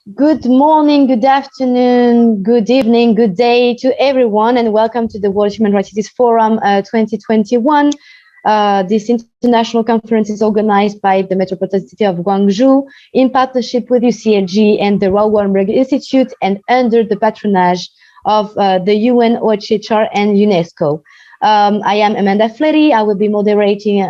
Good morning, good afternoon, good evening, good day to everyone, and welcome to the World Human Rights Forum 2021. This international conference is organized by the Metropolitan City of Gwangju in partnership with UCLG and the WHRCF Institute and under the patronage of the UN, OHHR, and UNESCO. I am Amanda Fletty. I will be moderating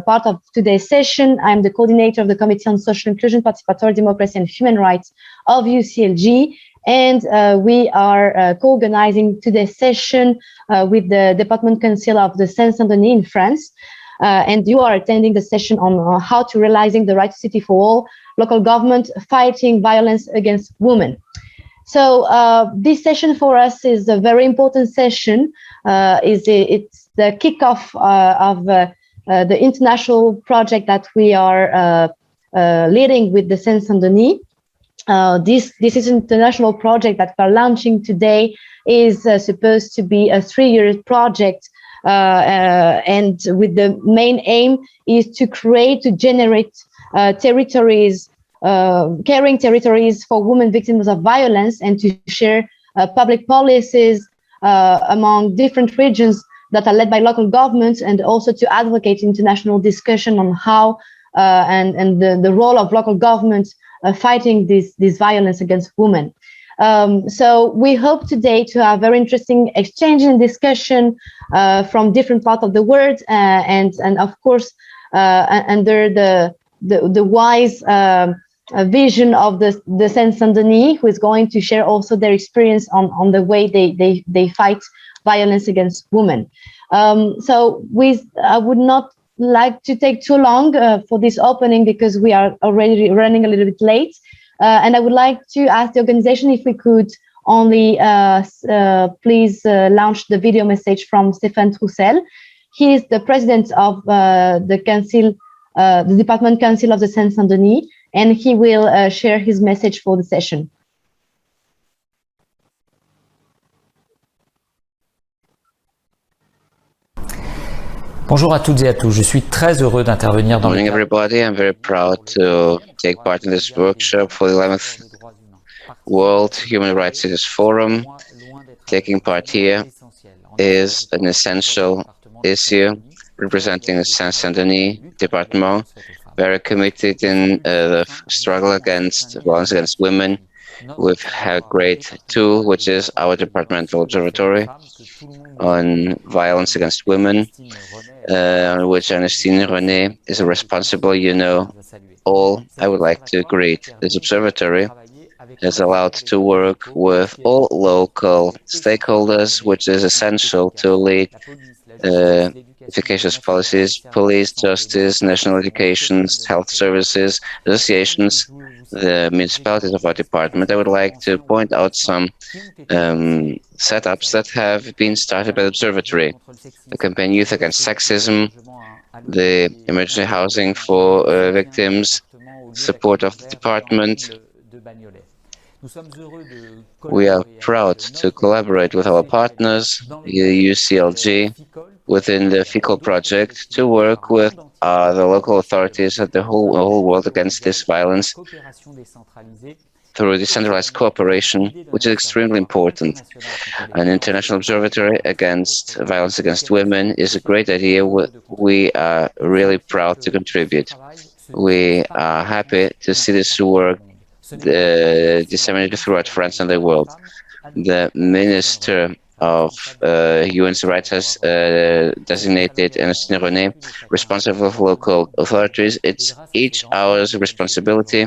part of today's session. I'm the coordinator of the Committee on Social Inclusion, Participatory Democracy and Human Rights of UCLG. And we are co-organizing today's session with the Department Council of the Seine-Saint-Denis in France. And you are attending the session on how to realizing the right to city for all, local government fighting violence against women. So this session for us is a very important session. It's the kickoff of the international project that we are leading with the Seine-Saint-Denis. This is an international project that we're launching today is supposed to be a 3-year project, and with the main aim is to generate territories, caring territories for women victims of violence, and to share public policies among different regions that are led by local governments, and also to advocate international discussion on how and the role of local governments fighting this violence against women. So we hope today to have very interesting exchange and discussion from different parts of the world, and of course under the wise vision of the Seine-Saint-Denis, who is going to share also their experience on the way they fight violence against women. So I would not like to take too long for this opening because we are already running a little bit late. And I would like to ask the organization if we could only please launch the video message from Stéphane Troussel. He is the president of the council, the Department Council of the Seine-Saint-Denis, and he will share his message for the session. Bonjour à toutes et à tous. Je suis très heureux d'intervenir dans Morning, everybody. I'm very proud to take part in this workshop for the 11th World Human Rights Cities Forum. Taking part here is an essential issue representing the Seine-Saint-Denis department, very committed in the struggle against violence against women. We've had a great tool, which is our departmental observatory on violence against women, on which Ernestine René is responsible. You know all. I would like to greet. This observatory is allowed to work with all local stakeholders, which is essential to lead efficacious policies, police, justice, national education, health services, associations, the municipalities of our department. I would like to point out some setups that have been started by the observatory. The campaign Youth Against Sexism, the emergency housing for victims, support of the department. We are proud to collaborate with our partners, UCLG, within the FICO project, to work with the local authorities at the whole world against this violence through decentralized cooperation, which is extremely important. An international observatory against violence against women is a great idea. We are really proud to contribute. We are happy to see this work disseminated throughout France and the world. The Minister of Human Rights has designated Ernestine René responsible for local authorities. It's each our responsibility,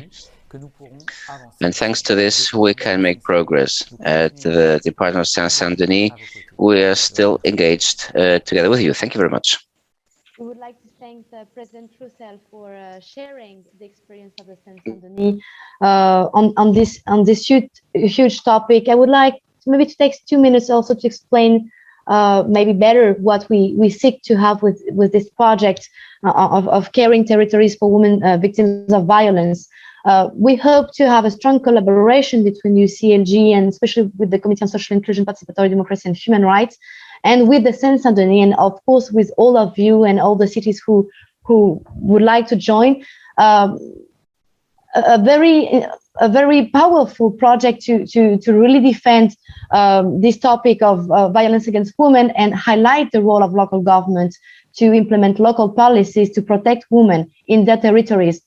and thanks to this we can make progress. At the Department of Seine-Saint-Denis, we are still engaged together with you. Thank you very much. We would like to thank President Troussel for sharing the experience of the Seine-Saint-Denis on this huge topic. I would like maybe to take 2 minutes also to explain maybe better what we seek to have with this project of caring territories for women victims of violence. We hope to have a strong collaboration between UCLG and especially with the Committee on Social Inclusion, Participatory Democracy and Human Rights, and with the Seine-Saint-Denis, and of course with all of you and all the cities who would like to join. a very powerful project to really defend this topic of violence against women and highlight the role of local governments to implement local policies to protect women in their territories.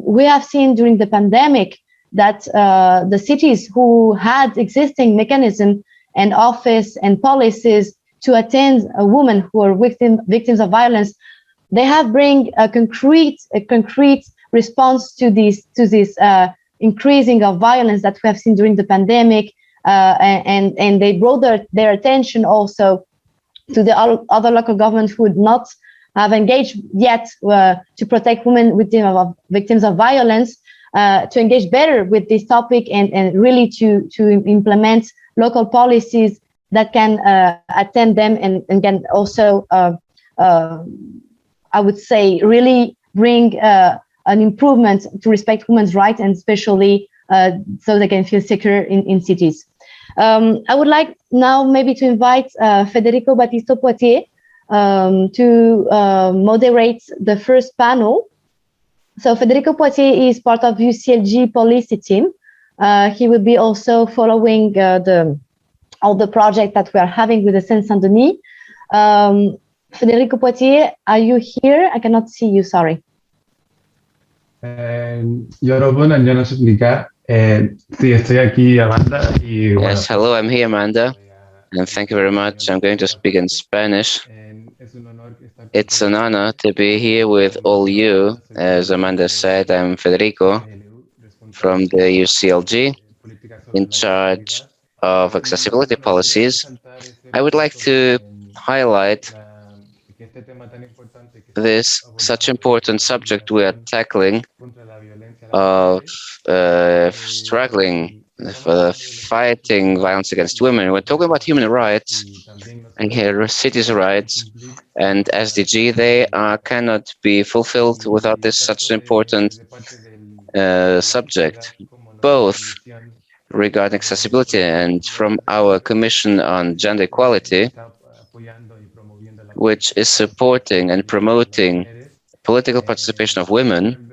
We have seen during the pandemic that the cities who had existing mechanisms and office and policies to attend a woman who are victims of violence, they have bring a concrete response to this increasing of violence that we have seen during the pandemic, and they brought their attention also to the other local governments who would not have engaged yet to protect women victims of violence, to engage better with this topic and really to implement local policies that can attend them and can also, I would say, really bring an improvement to respect women's rights, and especially so they can feel secure in cities. I would like now maybe to invite Federico Battisto-Poitier to moderate the first panel. So Federico Poitier is part of UCLG policy team. He will be also following all the project that we are having with the Seine-Saint-Denis. Federico Poitier, are you here? I cannot see you, sorry. 여러분 안녕하십니까? Sí, estoy aquí, Amanda. Yes, hello, I'm here, Amanda, and thank you very much. I'm going to speak in Spanish. It's an honor to be here with all you. As Amanda said, I'm Federico from the UCLG, in charge of accessibility policies. I would like to highlight this such important subject we are tackling of struggling for fighting violence against women. We're talking about human rights and here cities' rights and SDG. They cannot be fulfilled without this such important subject, both regarding accessibility and from our Commission on Gender Equality, which is supporting and promoting political participation of women.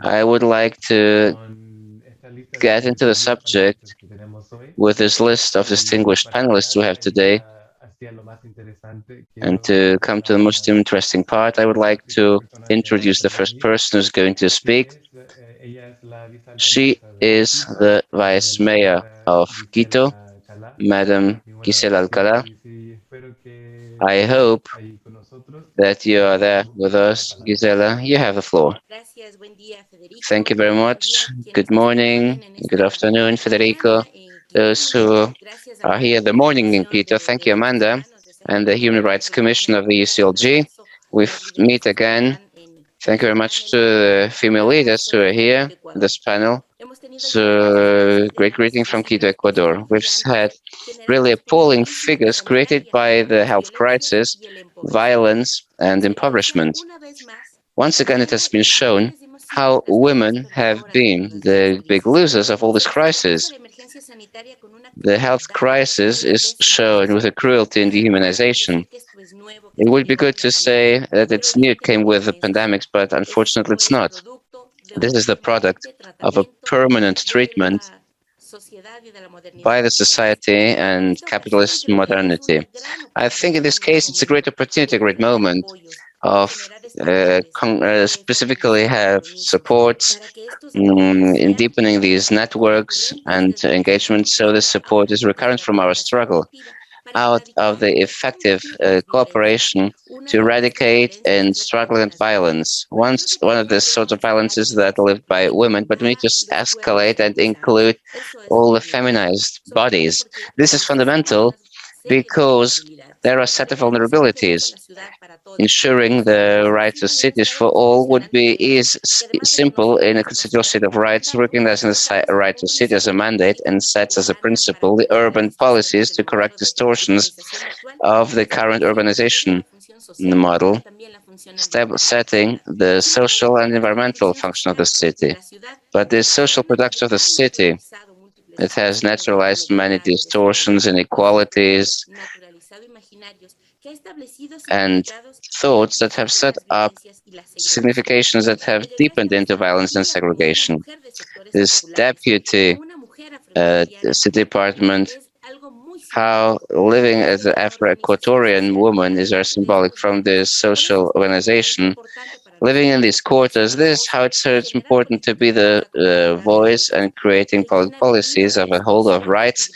I would like to get into the subject with this list of distinguished panelists we have today. And to come to the most interesting part, I would like to introduce the first person who's going to speak. She is the Vice Mayor of Quito, Madam Gisela Alcalá. I hope that you are there with us. Gisela, you have the floor. Thank you very much. Good morning, good afternoon, Federico. Those who are here in the morning in Quito, thank you, Amanda, and the Human Rights Commission of the UCLG. We meet again. Thank you very much to the female leaders who are here in this panel. So, great greeting from Quito, Ecuador. We've had really appalling figures created by the health crisis, violence, and impoverishment. Once again, it has been shown how women have been the big losers of all this crisis. The health crisis is shown with a cruelty and dehumanization. It would be good to say that it's new, it came with the pandemics, but unfortunately it's not. This is the product of a permanent treatment by the society and capitalist modernity. I think in this case it's a great opportunity, a great moment of specifically have supports in deepening these networks and engagements, so the support is recurrent from our struggle out of the effective cooperation to eradicate and struggle against violence. One of the sorts of violences that are lived by women, but we need to escalate and include all the feminized bodies. This is fundamental because there are a set of vulnerabilities. Ensuring the rights of cities for all would be simple in a constitutional state of rights, recognizing the right to city as a mandate and sets as a principle the urban policies to correct distortions of the current urbanization model, setting the social and environmental function of the city. But the social production of the city, it has naturalized many distortions, inequalities, and thoughts that have set up significations that have deepened into violence and segregation. This deputy State Department, how living as an Afro-Equatorian woman is very symbolic from this social organization. Living in these quarters, this is how it's so important to be the voice and creating public policies of a holder of rights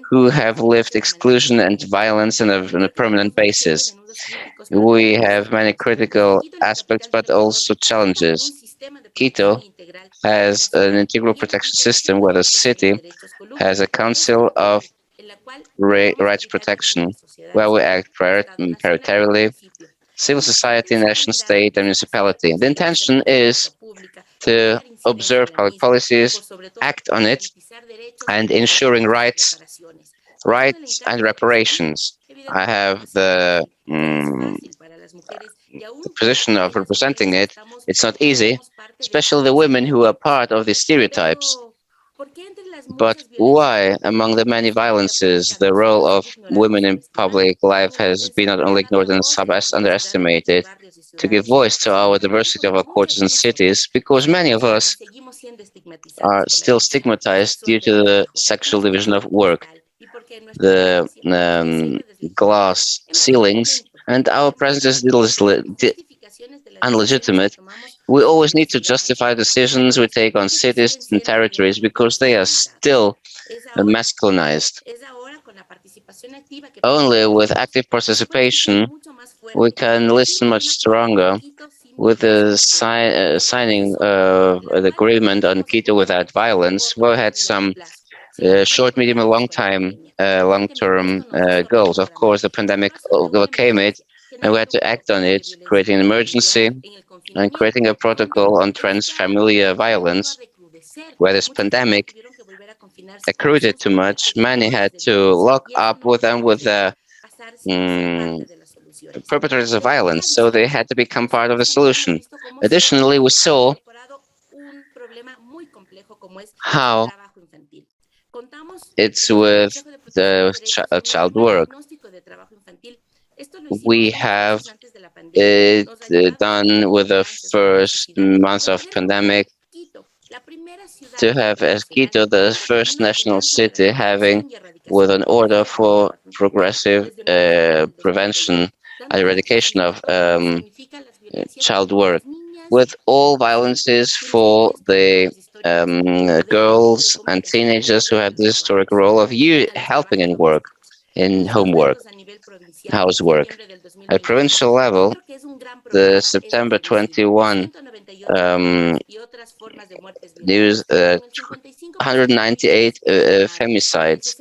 who have lived exclusion and violence on a permanent basis. We have many critical aspects, but also challenges. Quito has an integral protection system where the city has a council of rights protection, where we act prioritarily, civil society, nation state, and municipality. The intention is to observe public policies, act on it, and ensuring rights and reparations. I have the position of representing it. It's not easy, especially the women who are part of the stereotypes. But why, among the many violences, the role of women in public life has been not only ignored and underestimated? To give voice to our diversity of our quarters and cities, because many of us are still stigmatized due to the sexual division of work, the glass ceilings, and our presence is unlegitimate. We always need to justify decisions we take on cities and territories because they are still masculinized. Only with active participation we can listen much stronger. With the signing of an agreement on Quito without violence, we had some short, medium, and long-term goals. Of course, the pandemic overcame it, and we had to act on it, creating an emergency and creating a protocol on transfamiliar violence. Where this pandemic accrued it too much, many had to lock up with them with the perpetrators of violence, so they had to become part of the solution. Additionally, we saw how it's with the child work. We have it done with the first months of pandemic to have as Quito the first national city having with an order for progressive prevention and eradication of child work, with all violences for the girls and teenagers who have the historic role of helping in work, in homework, housework. At provincial level, the September 21 news 198 femicides.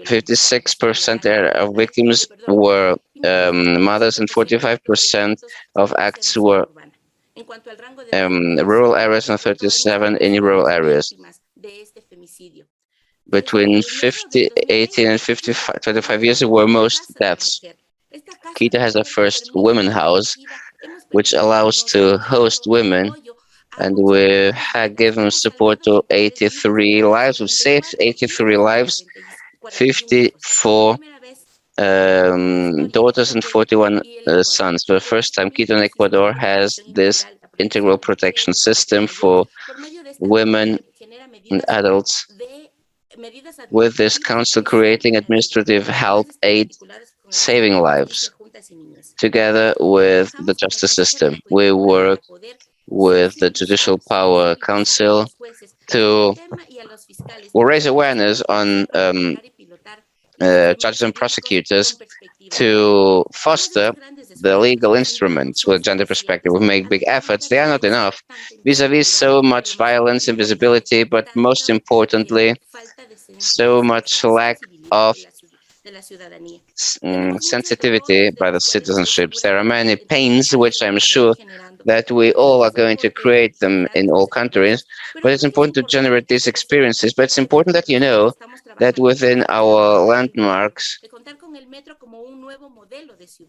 56% of victims were mothers, and 45% of acts were rural areas and 37 in rural areas. Between 18 and 25 years, there were most deaths. Quito has the first women house, which allows to host women, and we have given support to 83 lives. We've saved 83 lives, 54 daughters and 41 sons. For the first time, Quito in Ecuador has this integral protection system for women and adults, with this council creating administrative help aid, saving lives. Together with the justice system, we work with the Judicial Power Council to raise awareness on judges and prosecutors to foster the legal instruments with gender perspective. We make big efforts. They are not enough vis-a-vis so much violence and visibility, but most importantly, so much lack of sensitivity by the citizenships. There are many pains, which I'm sure that we all are going to create them in all countries, but it's important to generate these experiences. But it's important that you know that within our landmarks,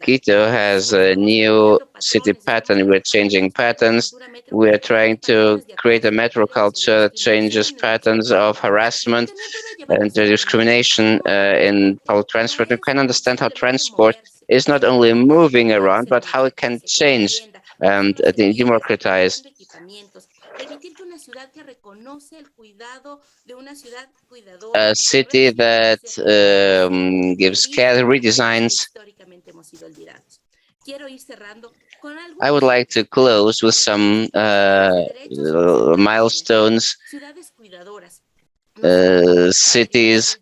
Quito has a new city pattern. We're changing patterns. We're trying to create a metro culture that changes patterns of harassment and discrimination in public transport. We can understand how transport is not only moving around, but how it can change and democratize. A city that gives care, redesigns. I would like to close with some milestones, cities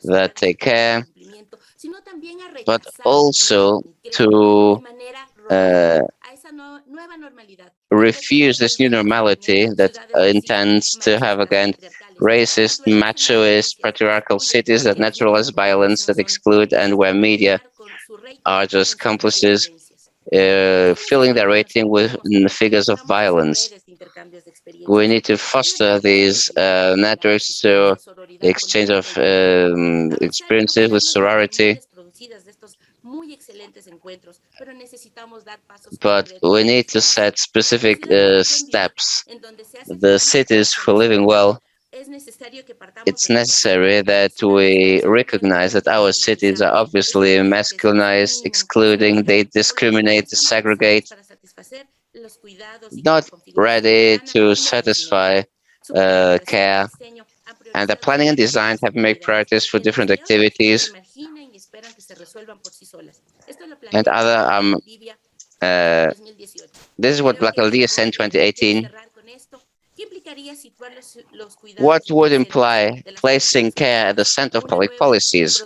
that take care, but also to refuse this new normality that intends to have again racist, machoist, patriarchal cities that naturalize violence, that exclude, and where media are just accomplices, filling their rating with figures of violence. We need to foster these networks to the exchange of experiences with sorority. But we need to set specific steps. The cities for living well, it's necessary that we recognize that our cities are obviously masculinized, excluding, they discriminate, segregate, not ready to satisfy care. And the planning and design have made priorities for different activities and other this is what Black Aldia sent 2018. What would imply placing care at the center of public policies?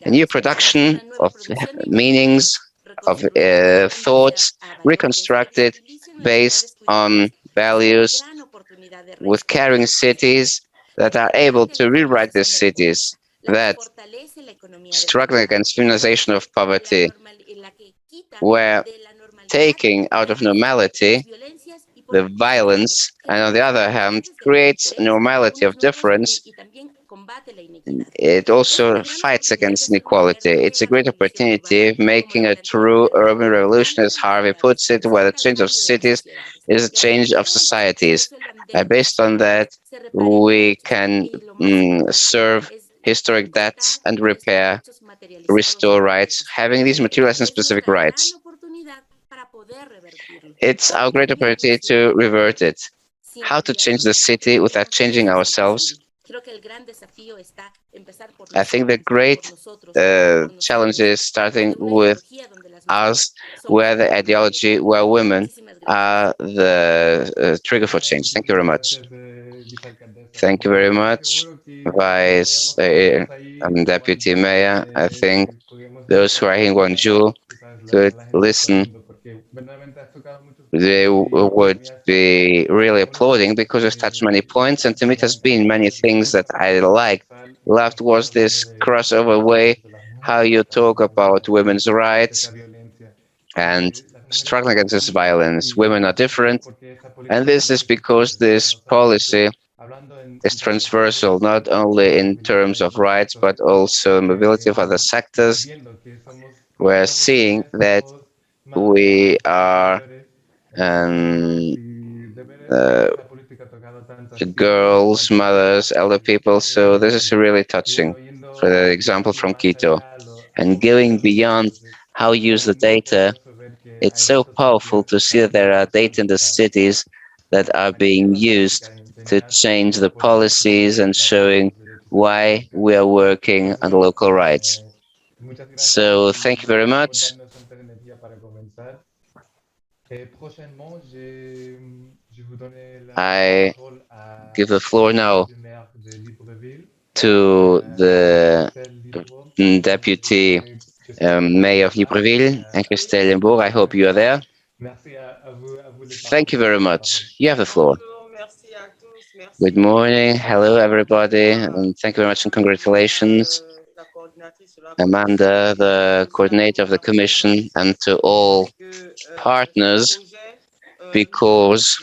A new production of meanings, of thoughts, reconstructed based on values, with caring cities that are able to rewrite these cities, that struggling against criminalization of poverty, where taking out of normality the violence, and on the other hand, creates a normality of difference. It also fights against inequality. It's a great opportunity, making a true urban revolution, as Harvey puts it, where the change of cities is a change of societies. Based on that, we can serve historic debts and restore rights, having these material and specific rights. It's our great opportunity to revert it. How to change the city without changing ourselves? I think the great challenge is starting with us, where the ideology, where women are the trigger for change. Thank you very much. Thank you very much, Vice Deputy Mayor. I think those who are in Gwangju could listen. They would be really applauding, because we've touched many points, and to me it has been many things that I loved was this crossover way, how you talk about women's rights and struggling against this violence. Women are different, and this is because this policy is transversal, not only in terms of rights, but also mobility of other sectors. We're seeing that we are girls, mothers, elder people, so this is really touching, for the example from Quito. And going beyond how you use the data, it's so powerful to see that there are data in the cities that are being used to change the policies and showing why we are working on local rights. So thank you very much. I give the floor now to the Deputy Mayor of Libreville, and Christelle Limbourg. I hope you are there. Thank you very much. You have the floor. Good morning. Hello, everybody, and thank you very much and congratulations, Amanda, the coordinator of the Commission, and to all partners, because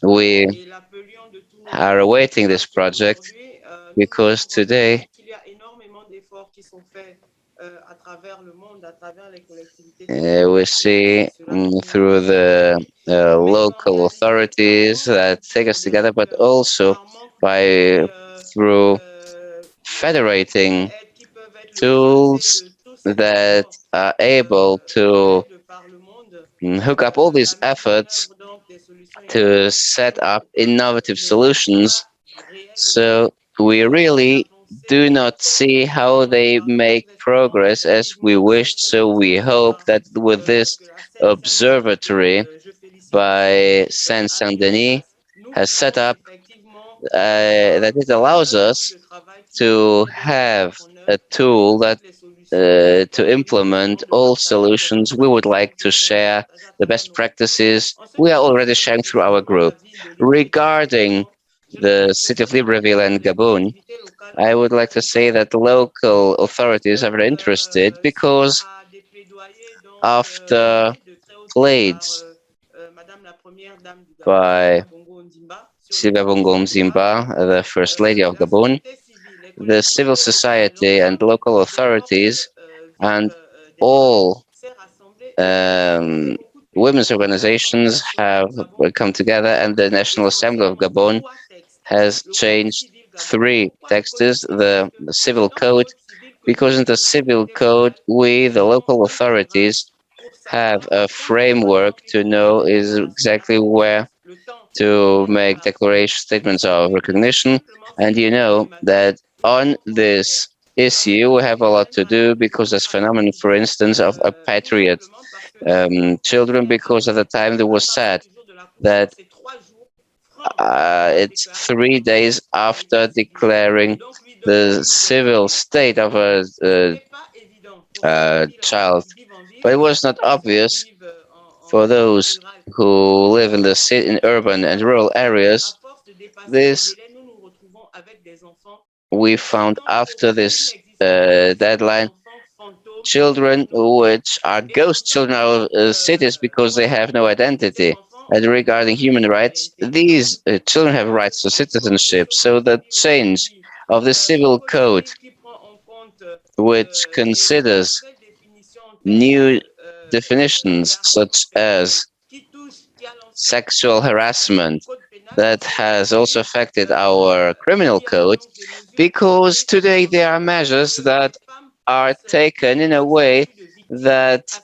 we are awaiting this project, because today We see through the local authorities that take us together, but also through federating tools that are able to hook up all these efforts to set up innovative solutions. So we really do not see how they make progress as we wished. So we hope that with this observatory by Seine-Saint-Denis has set up, that it allows us to have a tool that to implement all solutions. We would like to share the best practices we are already sharing through our group. Regarding the city of Libreville and Gabon, I would like to say that the local authorities are very interested because after pleads by Sylvia Bongo Mzimba, the First Lady of Gabon, the civil society and local authorities and all women's organizations have come together, and the National Assembly of Gabon has changed 3 texts, the civil code, because in the civil code, we, the local authorities, have a framework to know is exactly where to make statements of recognition. And you know that on this issue, we have a lot to do because this phenomenon, for instance, of a patriot children, because at the time there was said that it's 3 days after declaring the civil state of a child. But it was not obvious for those who live in in urban and rural areas. This we found after this deadline, children which are ghost children of cities because they have no identity. And regarding human rights, these children have rights to citizenship. So the change of the civil code, which considers new definitions such as sexual harassment, that has also affected our criminal code, because today there are measures that are taken in a way that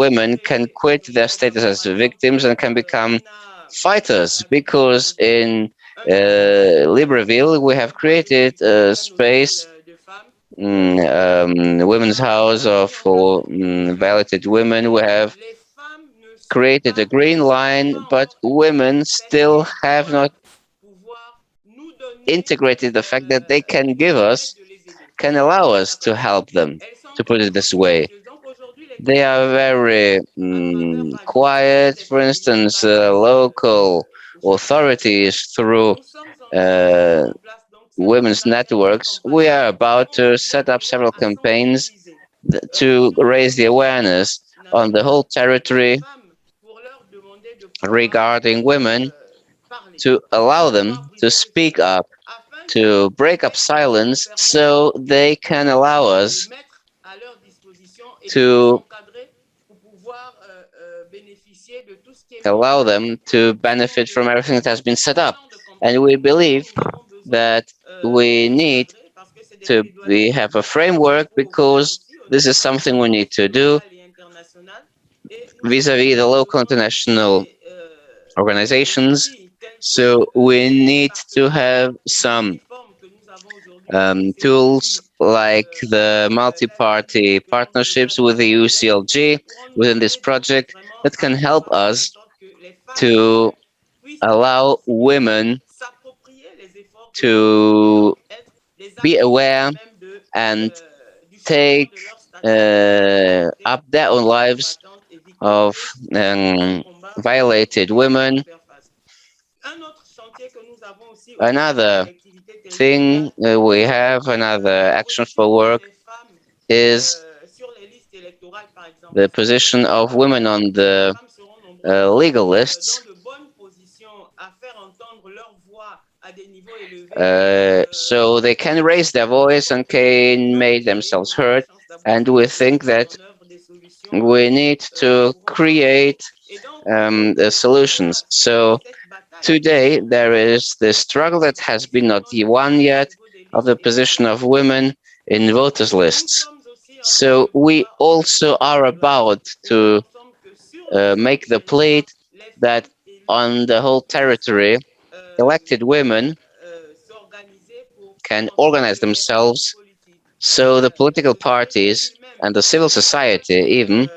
women can quit their status as victims and can become fighters, because in Libreville we have created a space, women's house for violated women. We have created a green line, but women still have not integrated the fact that they can allow us to help them, to put it this way. They are very quiet. For instance, local authorities through women's networks, we are about to set up several campaigns to raise the awareness on the whole territory regarding women, to allow them to speak up, to break up silence, so they can allow us to benefit from everything that has been set up. And we believe that we need to have a framework, because this is something we need to do vis-a-vis the local international organizations. So we need to have some tools like the multi-party partnerships with the UCLG within this project that can help us to allow women to be aware and take up their own lives of violated women. Another thing we have, another action for work, is the position of women on the legal lists. so they can raise their voice and can make themselves heard. And we think that we need to create solutions. So today there is the struggle that has been not won yet of the position of women in voters lists. So we also are about to make the plea that on the whole territory, elected women can organize themselves, so the political parties and the civil society even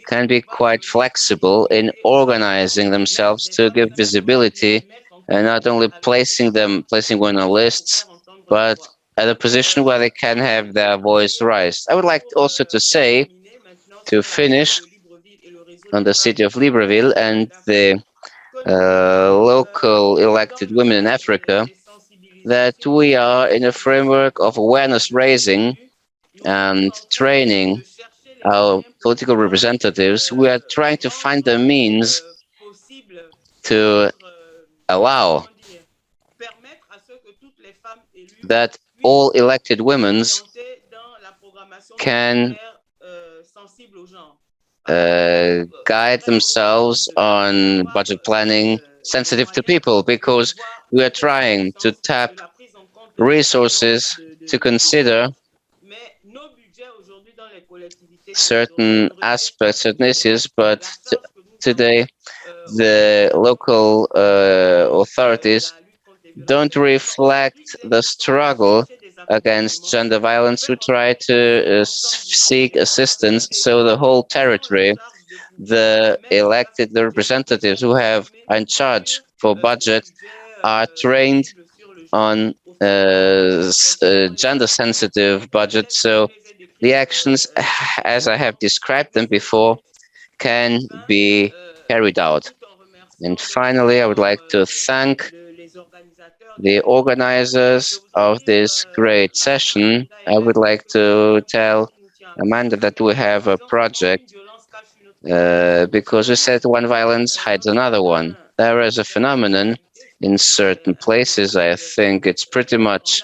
can be quite flexible in organizing themselves to give visibility and not only placing women on lists, but at a position where they can have their voice raised. I would like also to say, to finish on the city of Libreville and the local elected women in Africa, that we are in a framework of awareness raising and training our political representatives. We are trying to find the means to allow that all elected women can guide themselves on budget planning sensitive to people, because we are trying to tap resources to consider certain aspects, certain issues, but today the local authorities don't reflect the struggle against gender violence. We try to seek assistance, so the whole territory, the representatives who are in charge for budget, are trained on gender-sensitive budget, so the actions, as I have described them before, can be carried out. And finally, I would like to thank the organizers of this great session. I would like to tell Amanda that we have a project because we said one violence hides another one. There is a phenomenon in certain places, I think it's pretty much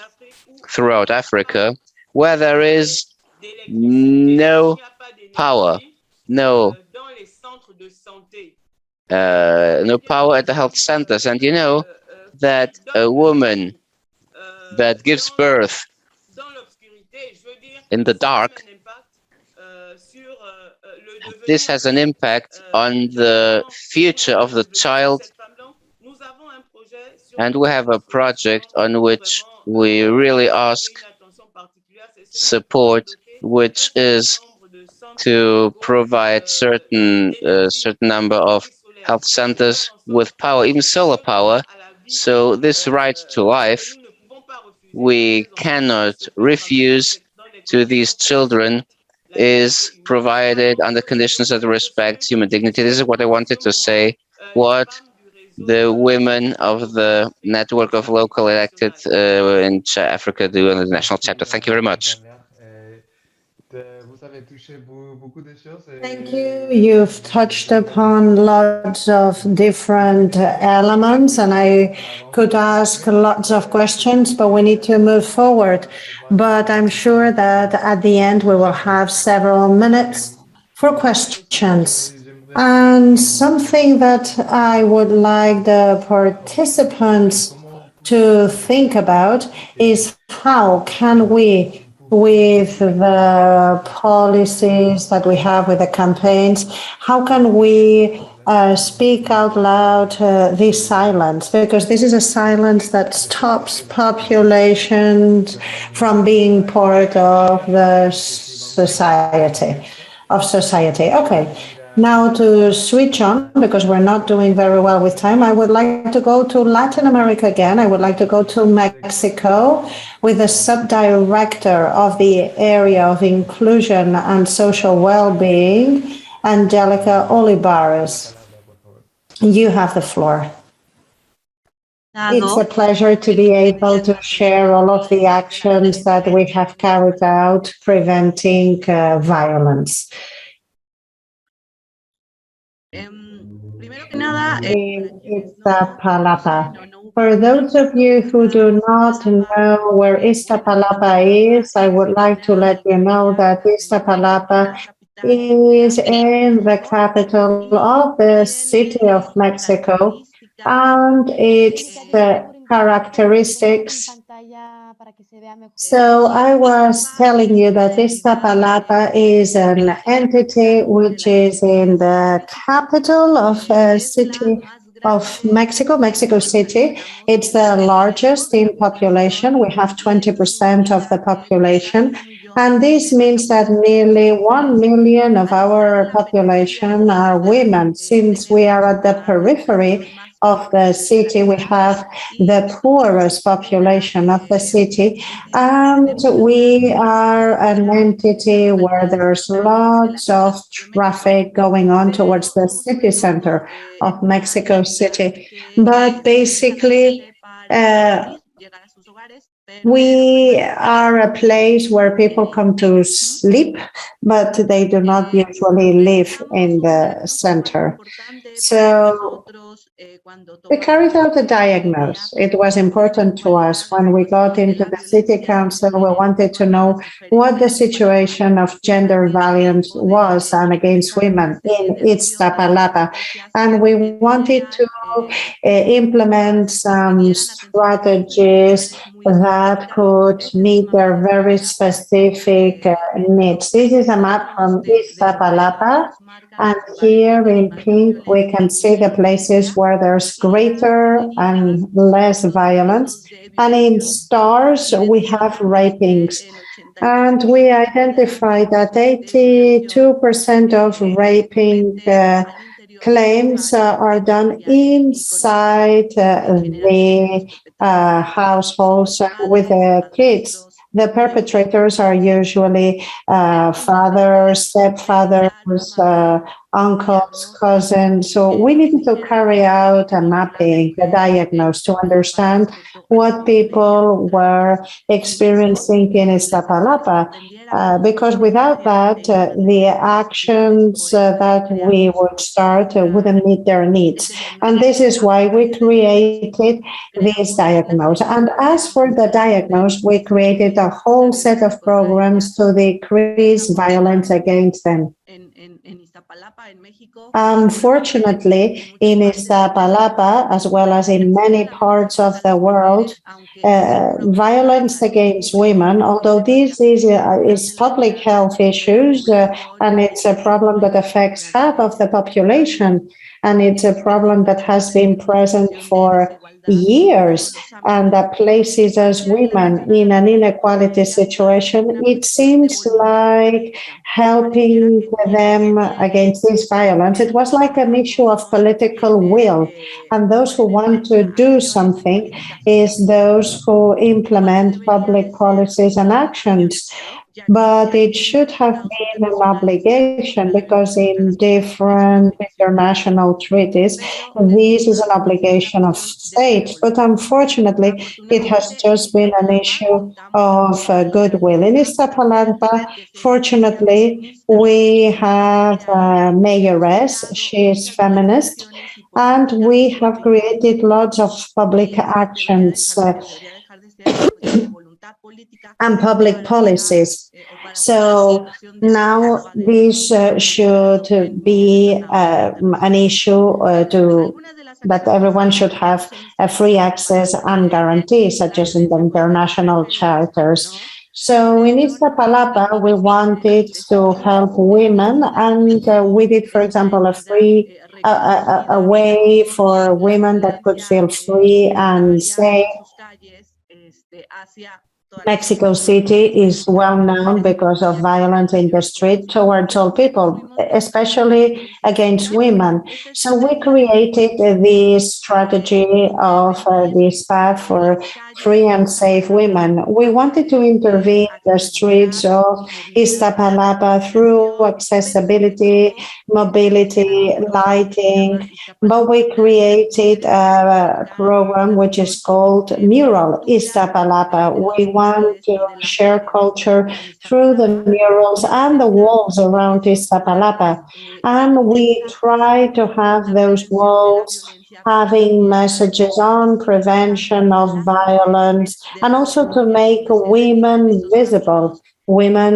throughout Africa, where there is no power, no power at the health centers. And you know that a woman that gives birth in the dark, this has an impact on the future of the child. And we have a project on which we really ask support, which is to provide certain number of health centers with power, even solar power. So this right to life, we cannot refuse to these children, is provided under conditions that respect human dignity. This is what I wanted to say, what the women of the network of local elected in Africa do in the national chapter. Thank you very much. Thank you. You've touched upon lots of different elements, and I could ask lots of questions, but we need to move forward. But I'm sure that at the end we will have several minutes for questions. And something that I would like the participants to think about is how can we, with the policies that we have, with the campaigns, how can we speak out loud this silence? Because this is a silence that stops populations from being part of the society. Okay. Now to switch on, because we're not doing very well with time, I would like to go to Latin America again. I would like to go to Mexico with the Sub-Director of the Area of Inclusion and Social Well-being, Angelica Olivares. You have the floor. It's a pleasure to be able to share all of the actions that we have carried out preventing violence. in Iztapalapa. For those of you who do not know where Iztapalapa is, I would like to let you know that Iztapalapa is in the capital of the city of Mexico, and its characteristics. So I was telling you that Iztapalapa is an entity which is in the capital of city of Mexico, Mexico City. It's the largest in population. We have 20% of the population. And this means that nearly 1 million of our population are women. Since we are at the periphery of the city, we have the poorest population of the city, and we are an entity where there's lots of traffic going on towards the city center of Mexico City. But basically, we are a place where people come to sleep, but they do not usually live in the center. So we carried out a diagnosis. It was important to us when we got into the city council. We wanted to know what the situation of gender violence was and against women in Iztapalapa. And we wanted to implement some strategies that could meet their very specific needs. This is a map from Iztapalapa, and here in pink we can see the places where there's greater and less violence, and in stars we have rapings. And we identified that 82% of raping claims are done inside the households with the kids. The perpetrators are usually fathers, stepfathers, uncles, cousins. So we needed to carry out a mapping, a diagnosis to understand what people were experiencing in Iztapalapa. Because without that, the actions that we would start wouldn't meet their needs. And this is why we created this diagnosis. And as for the diagnosis, we created a whole set of programs to decrease violence against them. Unfortunately, in Iztapalapa, as well as in many parts of the world, violence against women, although this is public health issues, and it's a problem that affects half of the population, and it's a problem that has been present for years and that places us women in an inequality situation, it seems like helping them against this violence. It was like an issue of political will. And those who want to do something is those who implement public policies and actions. But it should have been an obligation because in different international treaties, this is an obligation of states. But unfortunately, it has just been an issue of goodwill. In Iztapalapa, fortunately, we have a mayoress. She is feminist, and we have created lots of public actions and public policies. So now this should be an issue that everyone should have a free access and guarantees, such as in the international charters. So in Iztapalapa, we wanted to help women, and we did, for example, a way for women that could feel free and safe. Mexico City is well known because of violence in the street towards all people, especially against women. So we created this strategy of this path for free and safe women. We wanted to intervene in the streets of Iztapalapa through accessibility, mobility, lighting, but we created a program which is called Mural Iztapalapa. We want to share culture through the murals and the walls around Iztapalapa. And we try to have those walls having messages on prevention of violence and also to make women visible. Women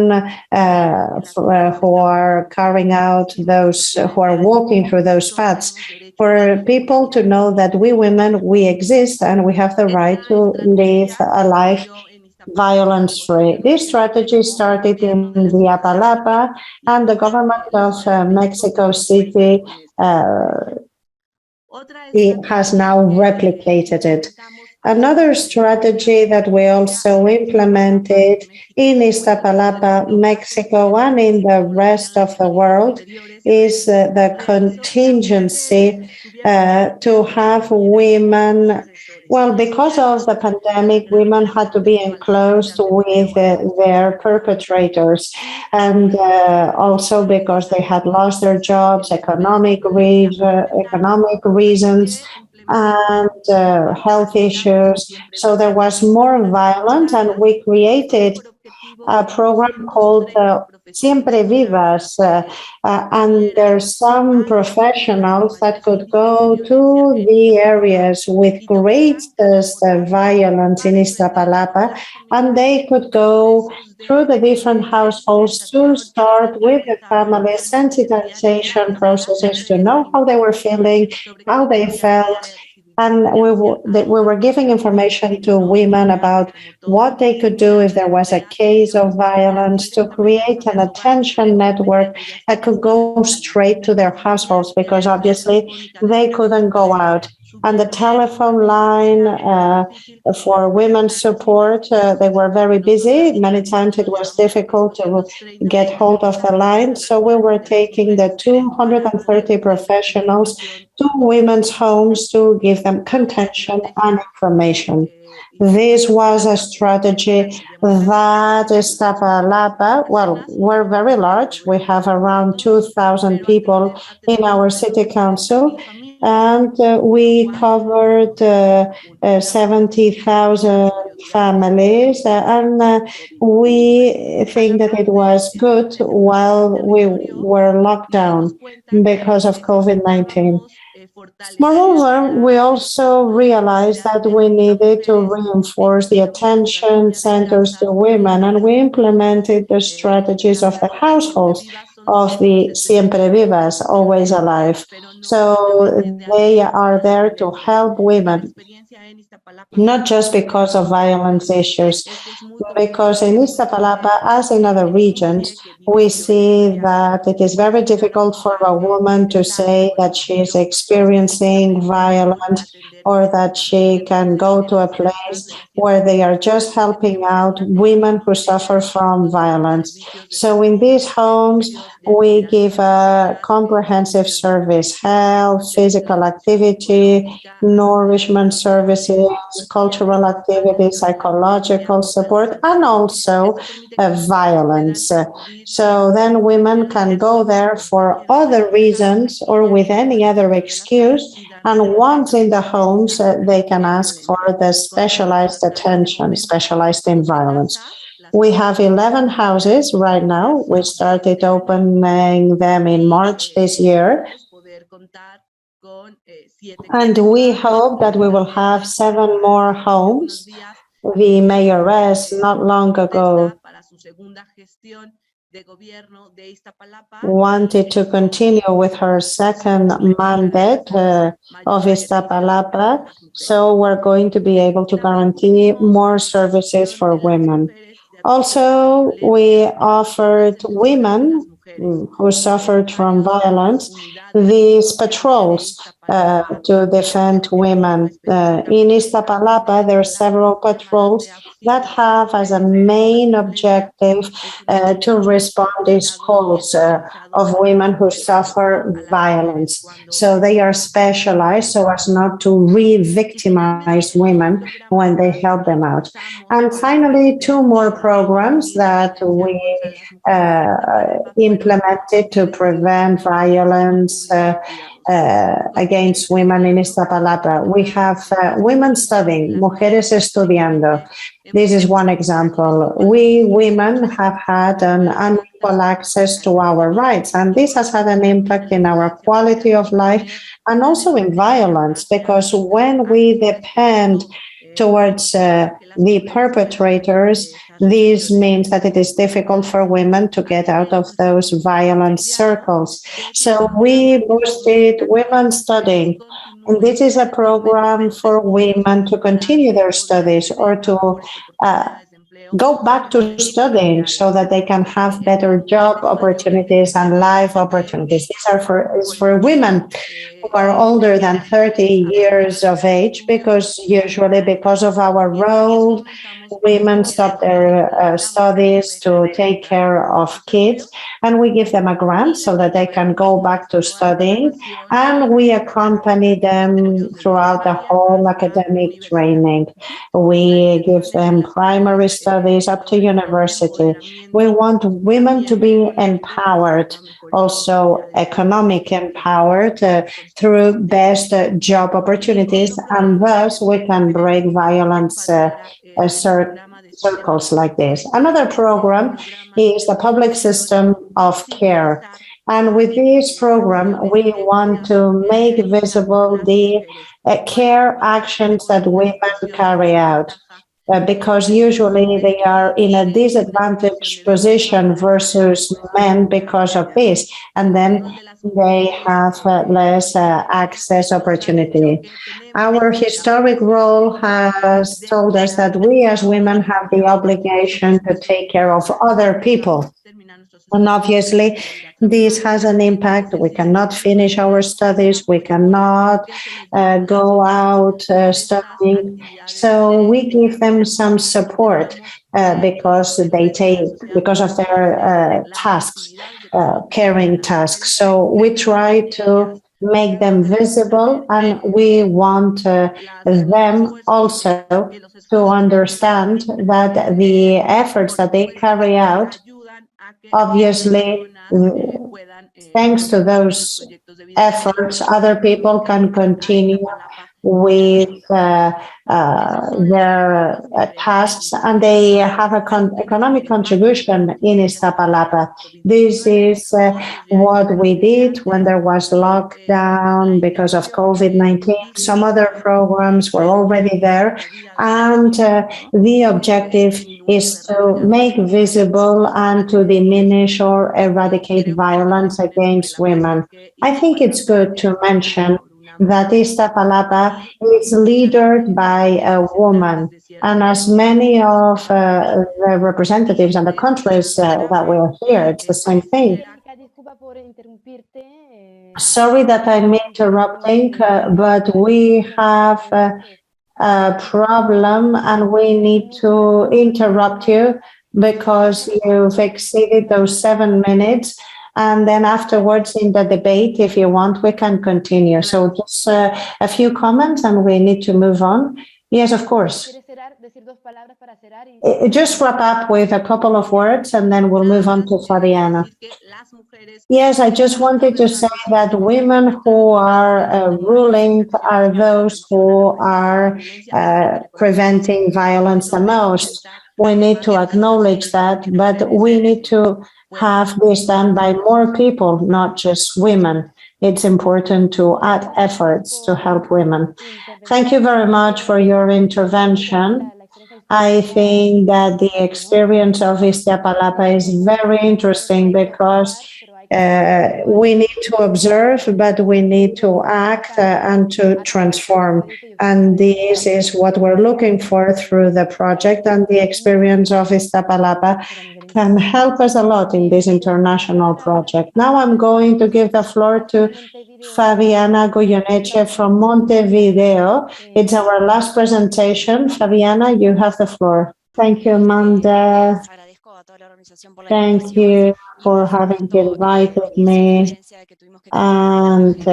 who are carrying out those, who are walking through those paths, for people to know that we women, we exist and we have the right to live a life violence-free. This strategy started in Iztapalapa, and the government of Mexico City it has now replicated it. Another strategy that we also implemented in Iztapalapa, Mexico, and in the rest of the world is the contingency to have women. Well, because of the pandemic, women had to be enclosed with their perpetrators, and also because they had lost their jobs, economic reasons, and health issues. So there was more violence, and we created a program called Siempre Vivas, and there's some professionals that could go to the areas with greatest violence in Iztapalapa, and they could go through the different households to start with the family sensitization processes to know how they were feeling, how they felt. And we were giving information to women about what they could do if there was a case of violence, to create an attention network that could go straight to their households, because obviously they couldn't go out. And the telephone line for women's support, they were very busy. Many times it was difficult to get hold of the line. So we were taking the 230 professionals to women's homes to give them contention and information. This was a strategy that Iztapalapa, well, we're very large. We have around 2,000 people in our city council, and we covered 70,000 families, and we think that it was good while we were locked down because of COVID-19. Moreover, we also realized that we needed to reinforce the attention centers to women, and we implemented the strategies of the households of the Siempre Vivas, Always Alive. So they are there to help women, not just because of violence issues, because in Iztapalapa, as in other regions, we see that it is very difficult for a woman to say that she is experiencing violence, or that she can go to a place where they are just helping out women who suffer from violence. So in these homes, we give a comprehensive service: health, physical activity, nourishment services, cultural activities, psychological support, and also violence. So then women can go there for other reasons or with any other excuse, and once in the homes, they can ask for the specialized attention, specialized in violence. We have 11 houses right now. We started opening them in March this year. And we hope that we will have 7 more homes. The mayoress not long ago wanted to continue with her second mandate of Iztapalapa, so we're going to be able to guarantee more services for women. Also, we offered women who suffered from violence these patrols to defend women. In Iztapalapa, there are several patrols that have as a main objective to respond to these calls of women who suffer violence. So they are specialized so as not to re-victimize women when they help them out. And finally, 2 more programs that we implemented to prevent violence against women in Iztapalapa. We have women studying, mujeres estudiando. This is one example. We women have had an unequal access to our rights, and this has had an impact in our quality of life and also in violence, because when we depend towards the perpetrators, this means that it is difficult for women to get out of those violent circles. So we boosted women studying. And this is a program for women to continue their studies or to go back to studying so that they can have better job opportunities and life opportunities. These are for women who are older than 30 years of age, because usually because of our role, women stop their studies to take care of kids, and we give them a grant so that they can go back to studying, and we accompany them throughout the whole academic training. We give them primary studies up to university. We want women to be empowered, also economic empowered through best job opportunities, and thus we can break violence circles like this. Another program is the public system of care. And with this program, we want to make visible the care actions that women carry out. Because usually they are in a disadvantaged position versus men because of this, and then they have less access opportunity. Our historic role has told us that we as women have the obligation to take care of other people. And obviously, this has an impact. We cannot finish our studies. We cannot go out studying. So we give them some support because of their tasks, caring tasks. So we try to make them visible, and we want them also to understand that the efforts that they carry out, obviously, thanks to those efforts, other people can continue with their tasks, and they have an economic contribution in Iztapalapa. This is what we did when there was lockdown because of COVID-19. Some other programs were already there, and the objective is to make visible and to diminish or eradicate violence against women. I think it's good to mention that Iztapalapa is led by a woman, and as many of the representatives and the countries that we are here, it's the same thing. Sorry that I'm interrupting, but we have a problem and we need to interrupt you because you've exceeded those 7 minutes. And then afterwards in the debate, if you want, we can continue. So just a few comments and we need to move on. Yes, of course. Just wrap up with a couple of words and then we'll move on to Fabiana. Yes, I just wanted to say that women who are ruling are those who are preventing violence the most. We need to acknowledge that, but we need to have this done by more people, not just women. It's important to add efforts to help women. Thank you very much for your intervention. I think that the experience of Iztapalapa is very interesting because we need to observe, but we need to act and to transform. And this is what we're looking for through the project, and the experience of Iztapalapa can help us a lot in this international project. Now I'm going to give the floor to Fabiana Goyeneche from Montevideo. It's our last presentation. Fabiana, you have the floor. Thank you, Amanda. Thank you for having invited me. And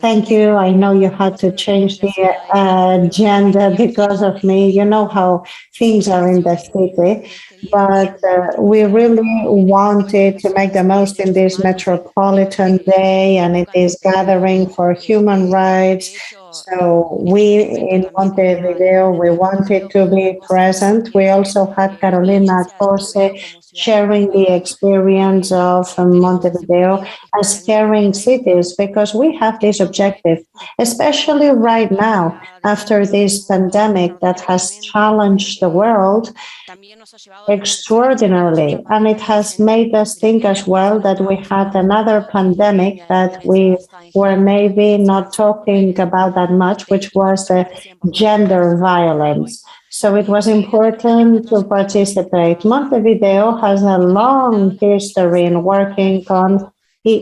Thank you. I know you had to change the agenda because of me. You know how things are in the city, but we really wanted to make the most in this Metropolitan Day and in this gathering for human rights. So we in Montevideo, we wanted to be present. We also had Carolina Jose sharing the experience of Montevideo as caring cities, because we have this objective, especially right now, after this pandemic that has challenged the world extraordinarily. And it has made us think as well that we had another pandemic that we were maybe not talking about that much, which was the gender violence. So it was important to participate. Montevideo has a long history in working on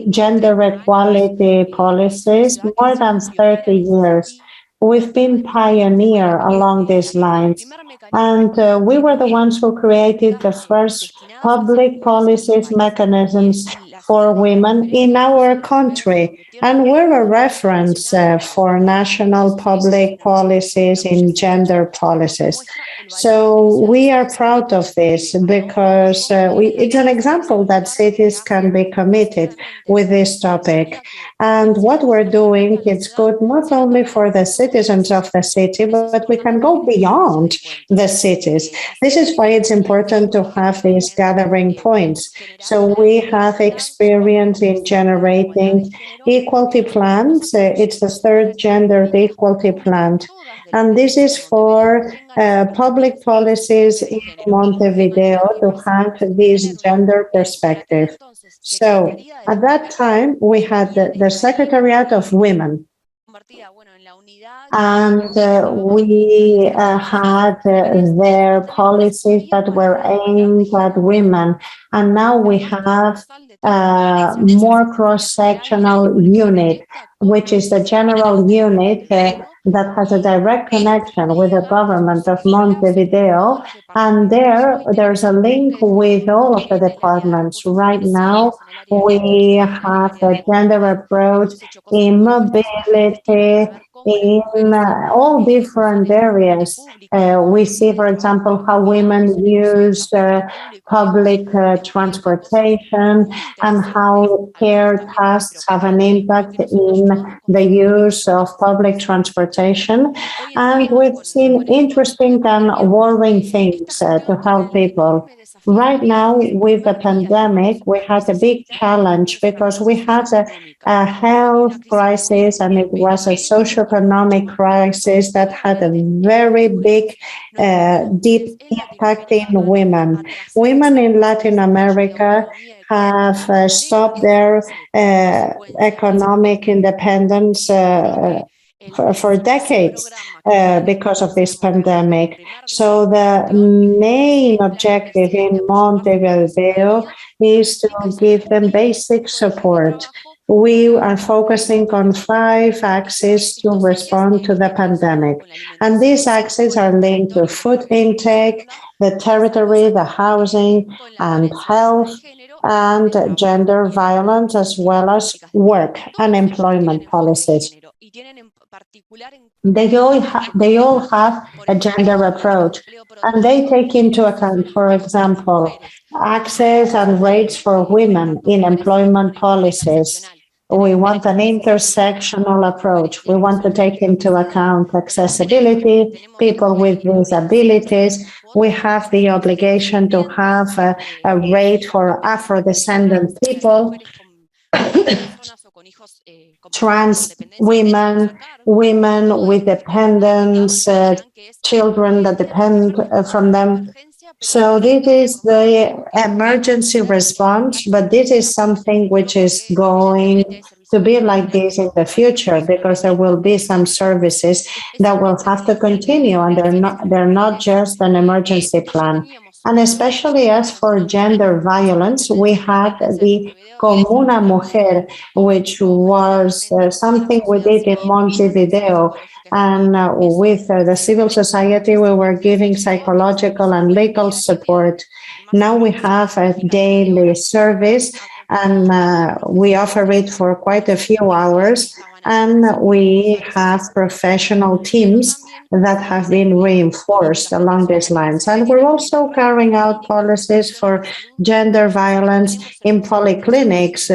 gender equality policies, more than 30 years. We've been pioneer along these lines. And we were the ones who created the first public policies mechanisms for women in our country. And we're a reference for national public policies in gender policies. So we are proud of this because it's an example that cities can be committed with this topic. And what we're doing is good not only for the citizens of the city, but we can go beyond the cities. This is why it's important to have these gathering points. So we have experience in generating equality plans. It's the third gendered equality plan. And this is for public policies in Montevideo to have this gender perspective. So at that time, we had the Secretariat of Women. And we had their policies that were aimed at women. And now we have more cross-sectional unit, which is the general unit that has a direct connection with the government of Montevideo. And there's a link with all of the departments. Right now, we have a gender approach in mobility, in all different areas. We see, for example, how women use public transportation and how care tasks have an impact in the use of public transportation. And we've seen interesting and worrying things to help people. Right now, with the pandemic, we had a big challenge because we had a health crisis and it was a socioeconomic crisis that had a very big, deep impact in women. Women in Latin America have stopped their economic independence for decades because of this pandemic. So the main objective in Montevideo is to give them basic support. We are focusing on 5 axes to respond to the pandemic. And these axes are linked to food intake, the territory, the housing, and health, and gender violence, as well as work and employment policies. They all have a gender approach, and they take into account, for example, access and rates for women in employment policies. We want an intersectional approach. We want to take into account accessibility, people with disabilities. We have the obligation to have a rate for Afro-descendant people, trans women, women with dependents, children that depend from them. So this is the emergency response, but this is something which is going to be like this in the future, because there will be some services that will have to continue, and they're not just an emergency plan. And especially as for gender violence, we had the Comuna Mujer, which was something we did in Montevideo. And with the civil society, we were giving psychological and legal support. Now we have a daily service, and we offer it for quite a few hours. And we have professional teams that have been reinforced along these lines. And we're also carrying out policies for gender violence in polyclinics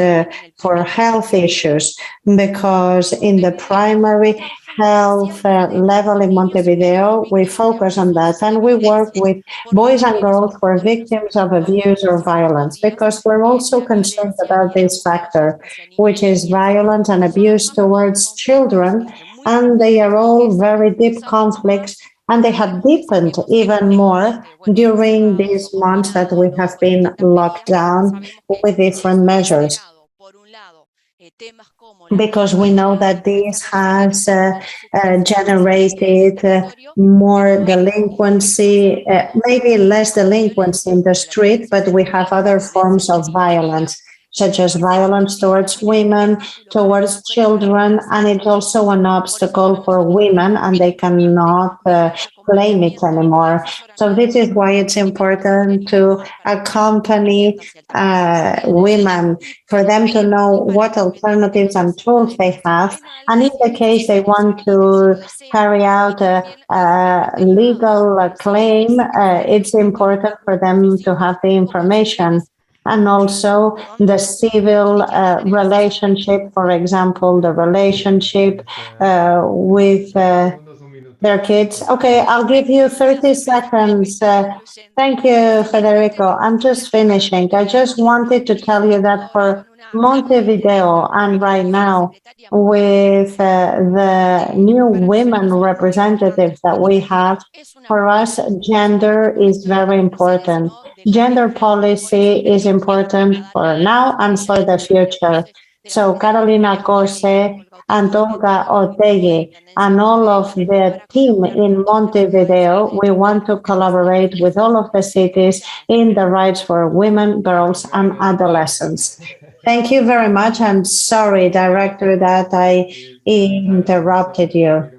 for health issues, because in the primary health level in Montevideo, we focus on that, and we work with boys and girls who are victims of abuse or violence, because we're also concerned about this factor, which is violence and abuse towards children, and they are all very deep conflicts, and they have deepened even more during these months that we have been locked down with different measures. Because we know that this has generated more delinquency, maybe less delinquency in the street, but we have other forms of violence, such as violence towards women, towards children, and it's also an obstacle for women, and they cannot claim it anymore. So this is why it's important to accompany women, for them to know what alternatives and tools they have, and in the case they want to carry out a legal claim, it's important for them to have the information. And also the civil relationship, for example, the relationship with their kids. Okay, I'll give you 30 seconds. Thank you, Federico. I'm just finishing. I just wanted to tell you that for Montevideo, and right now with the new women representatives that we have, for us, gender is very important. Gender policy is important for now and for the future. So Carolina Cose and Olga Otegi and all of the team in Montevideo, we want to collaborate with all of the cities in the rights for women, girls, and adolescents. Thank you very much. I'm sorry, Director, that I interrupted you.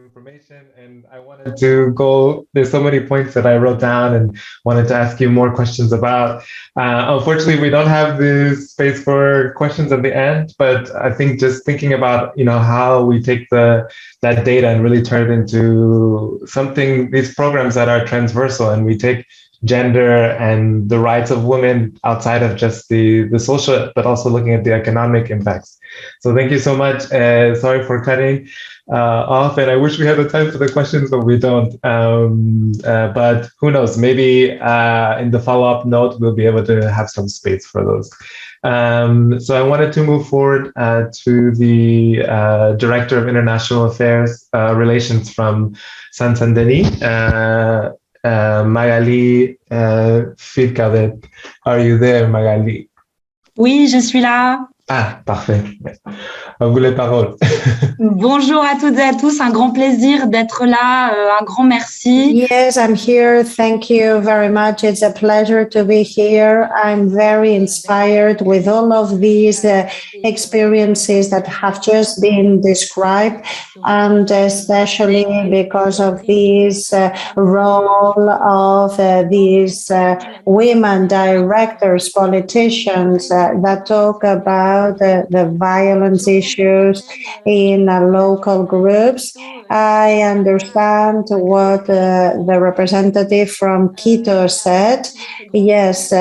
And I wanted to go, there's so many points that I wrote down and wanted to ask you more questions about. Unfortunately, we don't have the space for questions at the end, but I think just thinking about, how we take that data and really turn it into something, these programs that are transversal, and we take gender and the rights of women outside of just the social, but also looking at the economic impacts. So thank you so much. Sorry for cutting off, and I wish we had the time for the questions, but we don't. But who knows, maybe in the follow-up note, we'll be able to have some space for those. So I wanted to move forward to the Director of International Affairs Relations from Seine-Saint-Denis, Magali Filcavet. Are you there, Magali? Oui, je suis là. Ah, parfait. À vous les paroles. Bonjour à toutes et à tous, un grand plaisir d'être là, un grand merci. Yes, I'm here. Thank you very much. It's a pleasure to be here. I'm very inspired with all of these experiences that have just been described, and especially because of this role of these women directors, politicians that talk about the violence issues in local groups. I understand what the representative from Quito said. Yes,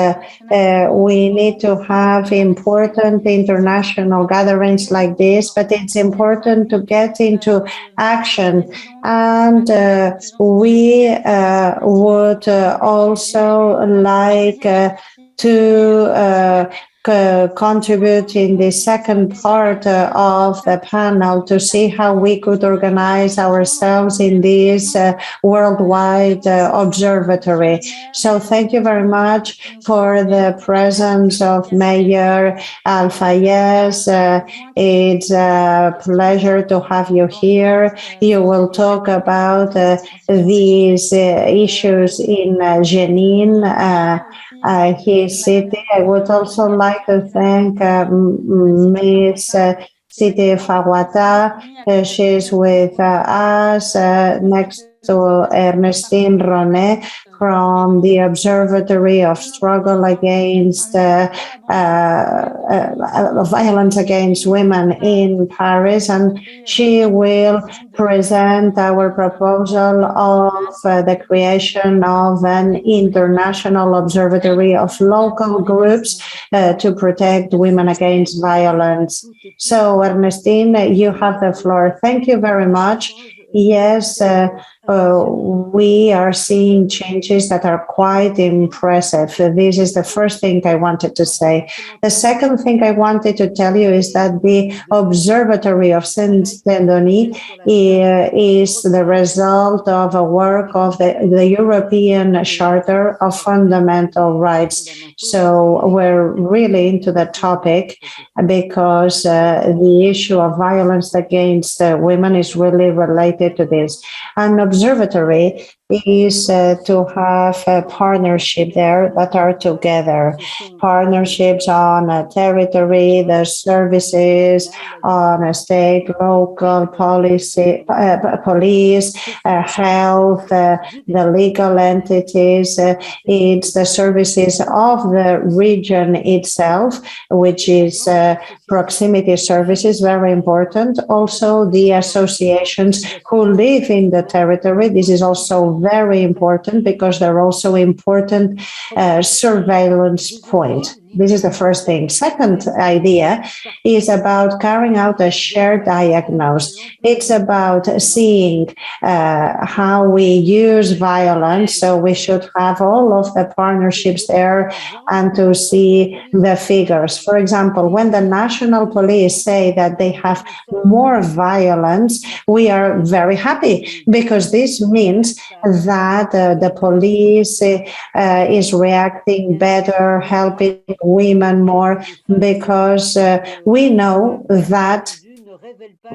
we need to have important international gatherings like this, but it's important to get into action. And we would also like to contribute in the second part of the panel to see how we could organize ourselves in this worldwide observatory. So thank you very much for the presence of Mayor Alfayez. It's a pleasure to have you here. You will talk about these issues in Jenin, his city. I would also like to thank Ms. Siti Fawata. She's with us next So Ernestine René from the Observatory of Struggle Against Violence Against Women in Paris, and she will present our proposal of the creation of an international observatory of local groups to protect women against violence. So Ernestine, you have the floor. Thank you very much. Yes, we are seeing changes that are quite impressive. This is the first thing I wanted to say. The second thing I wanted to tell you is that the Observatory of Seine-Saint-Denis is the result of a work of the European Charter of Fundamental Rights. So we're really into the topic because the issue of violence against women is really related to this. An observatory is to have a partnership there that are together. Partnerships on a territory, the services on a state, local policy, police, health, the legal entities. It's the services of the region itself, which is proximity services, very important. Also, the associations who live in the territory. This is also very important because they're also important surveillance point. This is the first thing. Second idea is about carrying out a shared diagnosis. It's about seeing how we use violence. So we should have all of the partnerships there and to see the figures. For example, when the national police say that they have more violence, we are very happy because this means that the police is reacting better, helping women more, because we know that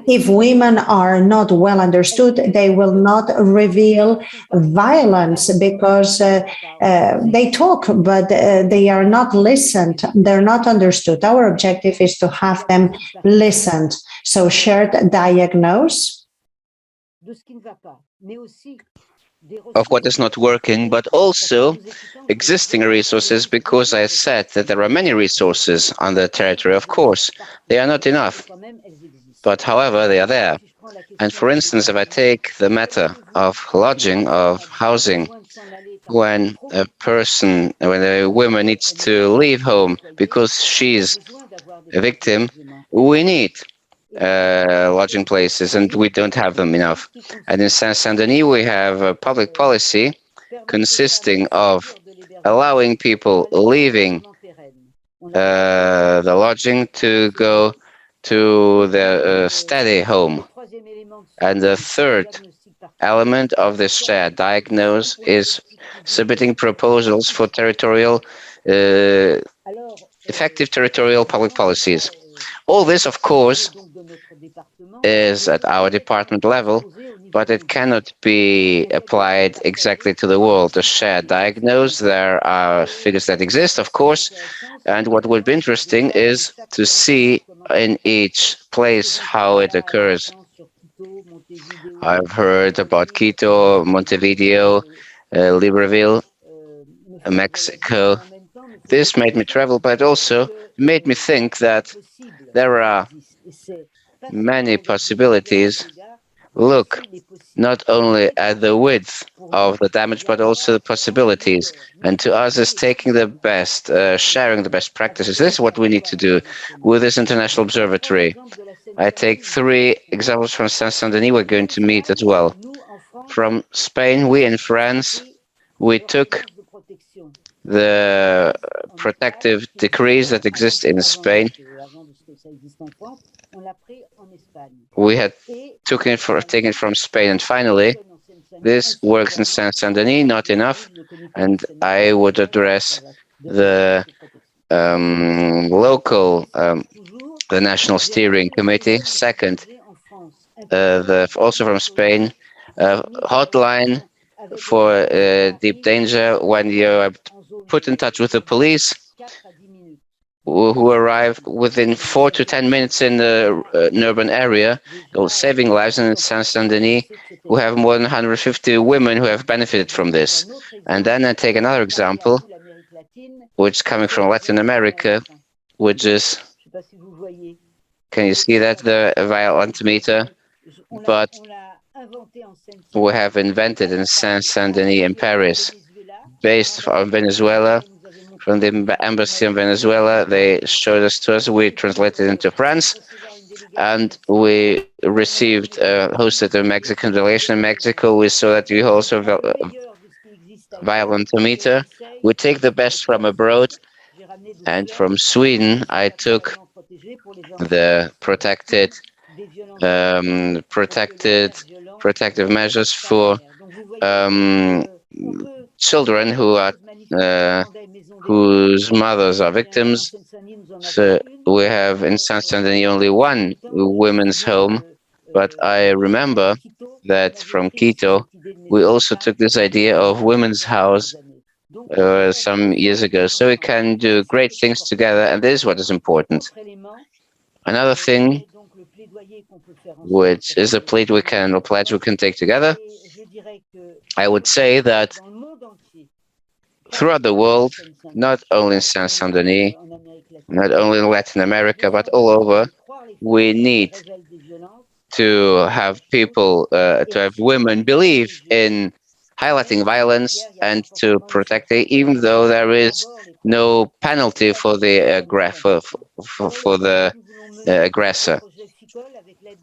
if women are not well understood, they will not reveal violence because they talk, but they are not listened. They're not understood. Our objective is to have them listened. So shared diagnose of what is not working, but also existing resources, because I said that there are many resources on the territory. Of course, they are not enough, but however, they are there. And for instance, if I take the matter of lodging, of housing, when a woman needs to leave home because she's a victim, we need lodging places, and we don't have them enough. And in Seine-Saint-Denis, we have a public policy consisting of allowing people leaving the lodging to go to the steady home. And the third element of this shared diagnosis is submitting proposals for effective territorial public policies. All this, of course, is at our department level, but it cannot be applied exactly to the world. The shared diagnosis, there are figures that exist, of course, and what would be interesting is to see in each place how it occurs. I've heard about Quito, Montevideo, Libreville, Mexico. This made me travel, but also made me think that there are many possibilities. Look not only at the width of the damage, but also the possibilities. And to us is taking the best, sharing the best practices. This is what we need to do with this international observatory. I take 3 examples from Seine-Saint-Denis. We're going to meet as well. From Spain, we in France, we took the protective decrees that exist in Spain. We had taken it from Spain, and finally, this works in Seine-Saint-Denis, not enough, and I would address the the National Steering Committee. Second, also from Spain, hotline for deep danger when you're put in touch with the police. who arrive within 4 to 10 minutes in an urban area, saving lives. And in Seine-Saint-Denis, we have more than 150 women who have benefited from this. And then I take another example, which is coming from Latin America, which is, can you see that, the violent meter? But we have invented in Seine-Saint-Denis in Paris, based on Venezuela, from the embassy in Venezuela. They showed us to us, we translated into France, and we received, hosted a Mexican delegation in Mexico. We saw that we also have a violent meter. We take the best from abroad, and from Sweden, I took the protective measures for children who are whose mothers are victims. So we have in Seine-Saint-Denis only one women's home, but I remember that from Quito we also took this idea of women's house some years ago. So we can do great things together, and this is what is important. Another thing, which is a pledge we can take together, I would say that throughout the world, not only in Seine-Saint-Denis, not only in Latin America, but all over, we need to have people, to have women believe in highlighting violence and to protect it, even though there is no penalty for the aggressor.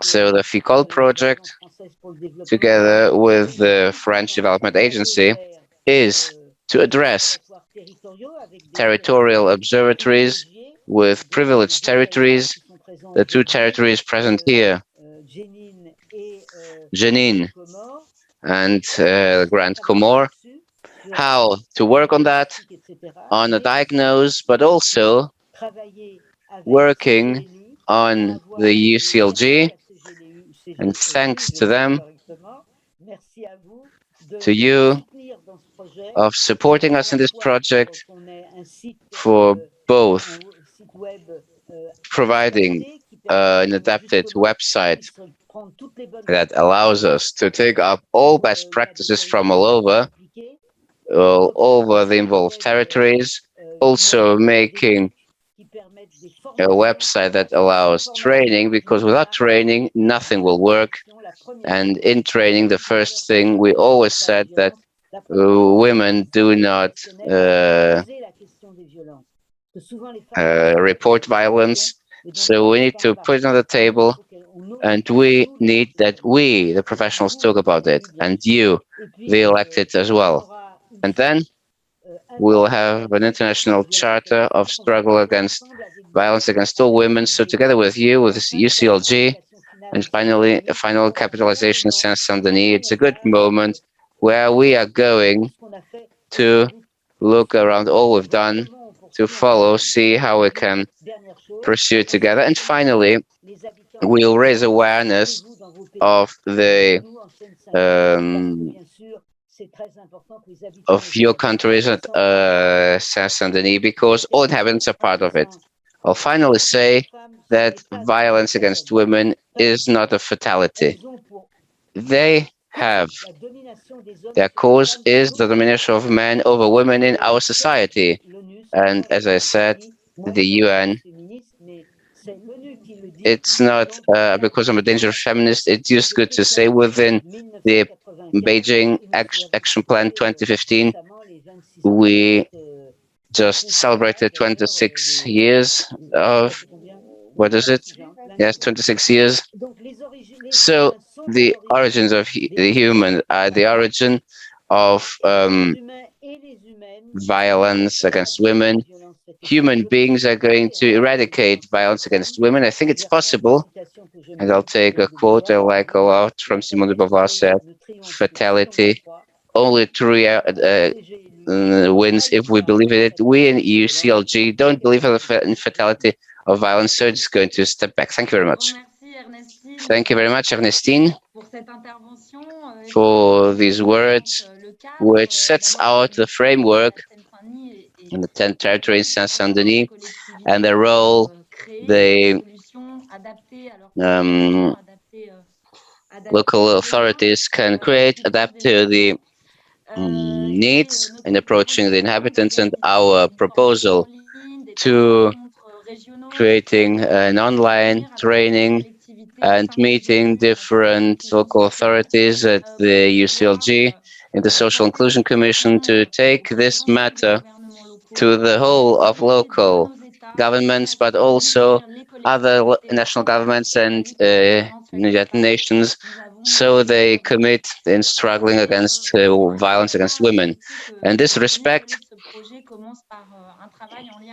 So the FICOL project, together with the French Development Agency, is to address territorial observatories with privileged territories, the two territories present here, Jenin and Grand Comore, how to work on that, on a diagnose, but also working on the UCLG, and thanks to them, to you, of supporting us in this project, for both providing an adapted website that allows us to take up all best practices from all over the involved territories, also making a website that allows training, because without training, nothing will work. And in training, the first thing we always said that women do not report violence. So we need to put it on the table, and we need that we, the professionals, talk about it, and you, the elected, as well. And then we'll have an international charter of struggle against violence against all women. So together with you, with UCLG, and finally, a final capitalization in Seine-Saint-Denis, it's a good moment where we are going to look around all we've done, to follow, see how we can pursue it together. And finally, we'll raise awareness of the of your countries at Seine-Saint-Denis, because all inhabitants are part of it. I'll finally say that violence against women is not a fatality. Their cause is the domination of men over women in our society. And as I said, the UN, it's not because I'm a dangerous feminist, it's just good to say within the Beijing Action Plan 2015, we just celebrated 26 years of, what is it? Yes, 26 years. So the origins of the human are the origin of violence against women. Human beings are going to eradicate violence against women. I think it's possible. And I'll take a quote I like a lot from Simone de Beauvoir, said, fatality only wins if we believe in it. We in UCLG don't believe in fatality of violence, so it's going to step back. Thank you very much. Thank you very much, Ernestine, for these words, which sets out the framework in the 10th territory in Seine-Saint-Denis. and the role the local authorities can create, adapt to the needs in approaching the inhabitants, and our proposal to creating an online training and meeting different local authorities at the UCLG in the Social Inclusion Commission to take this matter to the whole of local governments, but also other national governments and United Nations, so they commit in struggling against violence against women. In this respect,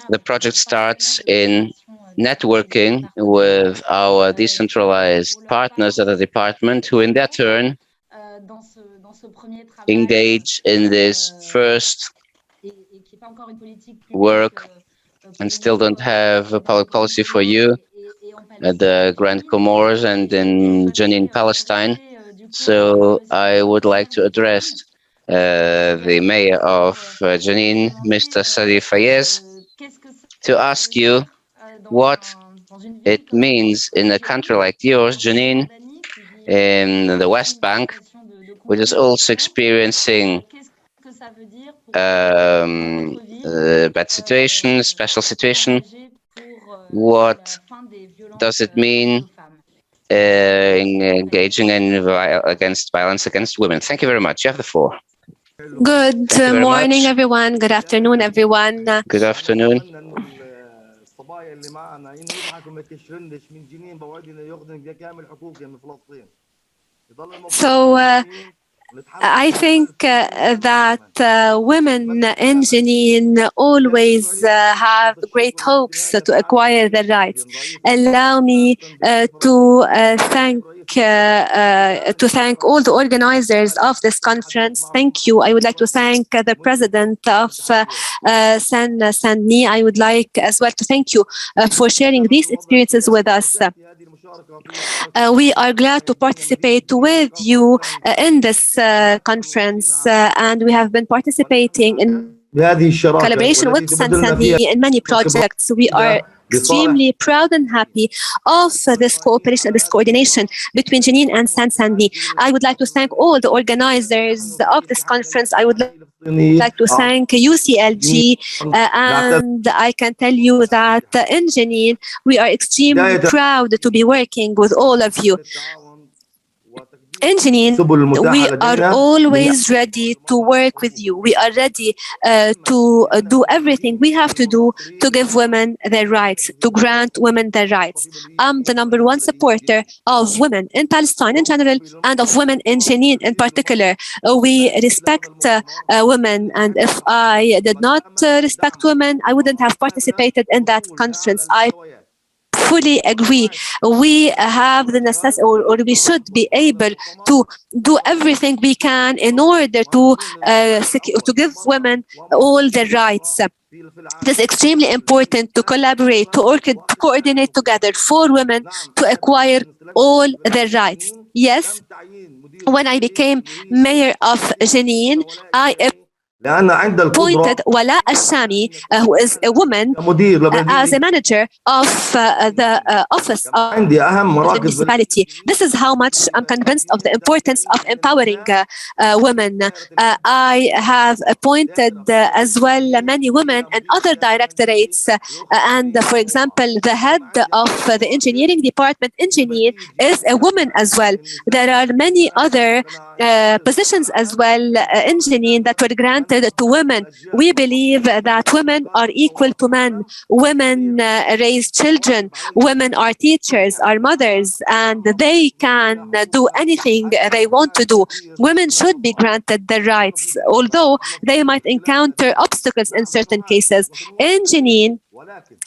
the project starts in networking with our decentralized partners at the department, who in their turn engage in this first work and still don't have a public policy for you at the Grand Comores and in Jenin, Palestine. So I would like to address the mayor of Jenin, Mr. Sadi Fayez, to ask you what it means in a country like yours, Jenin, in the West Bank, which is also experiencing bad situation, special situation. What does it mean in engaging in against violence against women? Thank you very much. You have the floor. Good morning, everyone. Good afternoon, everyone. Good afternoon. So I think that women in Jenin always have great hopes to acquire their rights. Allow me to thank all the organizers of this conference. Thank you. I would like to thank the president of Seine-Saint-Denis. I would like as well to thank you for sharing these experiences with us. We are glad to participate with you in this conference, and we have been participating in collaboration with Seine-Saint-Denis in many projects. We are extremely proud and happy of this cooperation, this coordination between Jenin and Seine-Saint-Denis. I would like to thank all the organizers of this conference. I would like to thank UCLG, and I can tell you that in Jenin, we are extremely proud to be working with all of you. In Jenin, we are always ready to work with you. We are ready to do everything we have to do to give women their rights, to grant women their rights. I'm the #1 supporter of women in Palestine in general and of women in Jenin in particular. We respect women, and if I did not respect women, I wouldn't have participated in that conference. I fully agree. We have the necessity, or we should be able to do everything we can in order to give women all their rights. It is extremely important to collaborate, to coordinate together for women to acquire all their rights. Yes, when I became mayor of Jenin, I appointed Wala Al-Shami, who is a woman, as a manager of the office of the municipality. This is how much I'm convinced of the importance of empowering women. I have appointed as well many women in other directorates, and for example, the head of the engineering department in Jenin is a woman as well. There are many other positions as well in Jenin that were granted to women. We believe that women are equal to men. Women raise children. Women are teachers, are mothers, and they can do anything they want to do. Women should be granted their rights, although they might encounter obstacles in certain cases. In Jenin,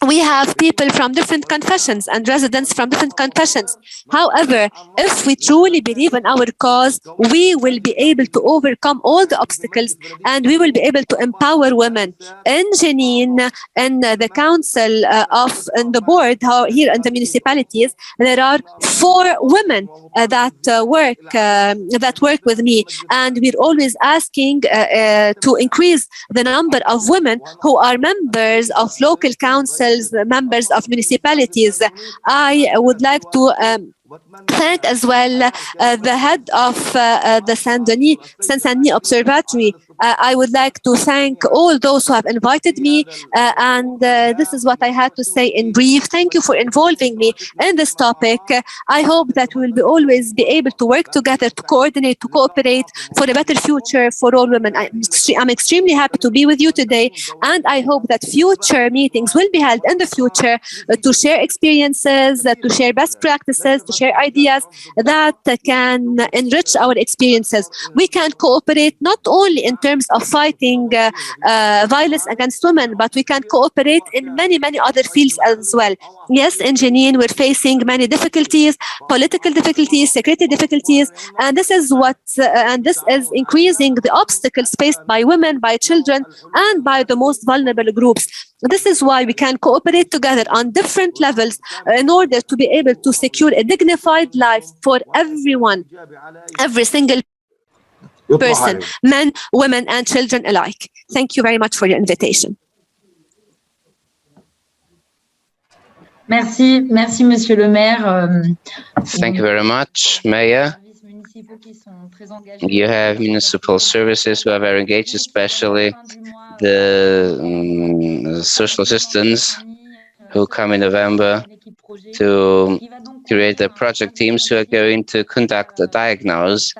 we have people from different confessions and residents from different confessions. However, if we truly believe in our cause, we will be able to overcome all the obstacles, and we will be able to empower women. In Jenin, in the council in the board here in the municipalities, there are 4 women that work with me, and we're always asking to increase the number of women who are members of local councils, members of municipalities. I would like to thank as well the head of the Seine-Saint-Denis Observatory. I would like to thank all those who have invited me, and this is what I had to say in brief. Thank you for involving me in this topic. I hope that we will always be able to work together, to coordinate, to cooperate for a better future for all women. I'm extremely happy to be with you today, and I hope that future meetings will be held in the future to share experiences, to share best practices, to share ideas that can enrich our experiences. We can cooperate not only in terms of fighting violence against women, but we can cooperate in many other fields as well. Yes, in Jenin, we're facing many difficulties, political difficulties, security difficulties, and this is increasing the obstacles faced by women, by children, and by the most vulnerable groups. This is why we can cooperate together on different levels in order to be able to secure a dignified life for everyone, every single person, men, women, and children alike. Thank you very much for your invitation. Merci, Monsieur le Maire. Thank you very much, Mayor. You have municipal services who are very engaged, especially the social assistants who come in November to create the project teams who are going to conduct a diagnosis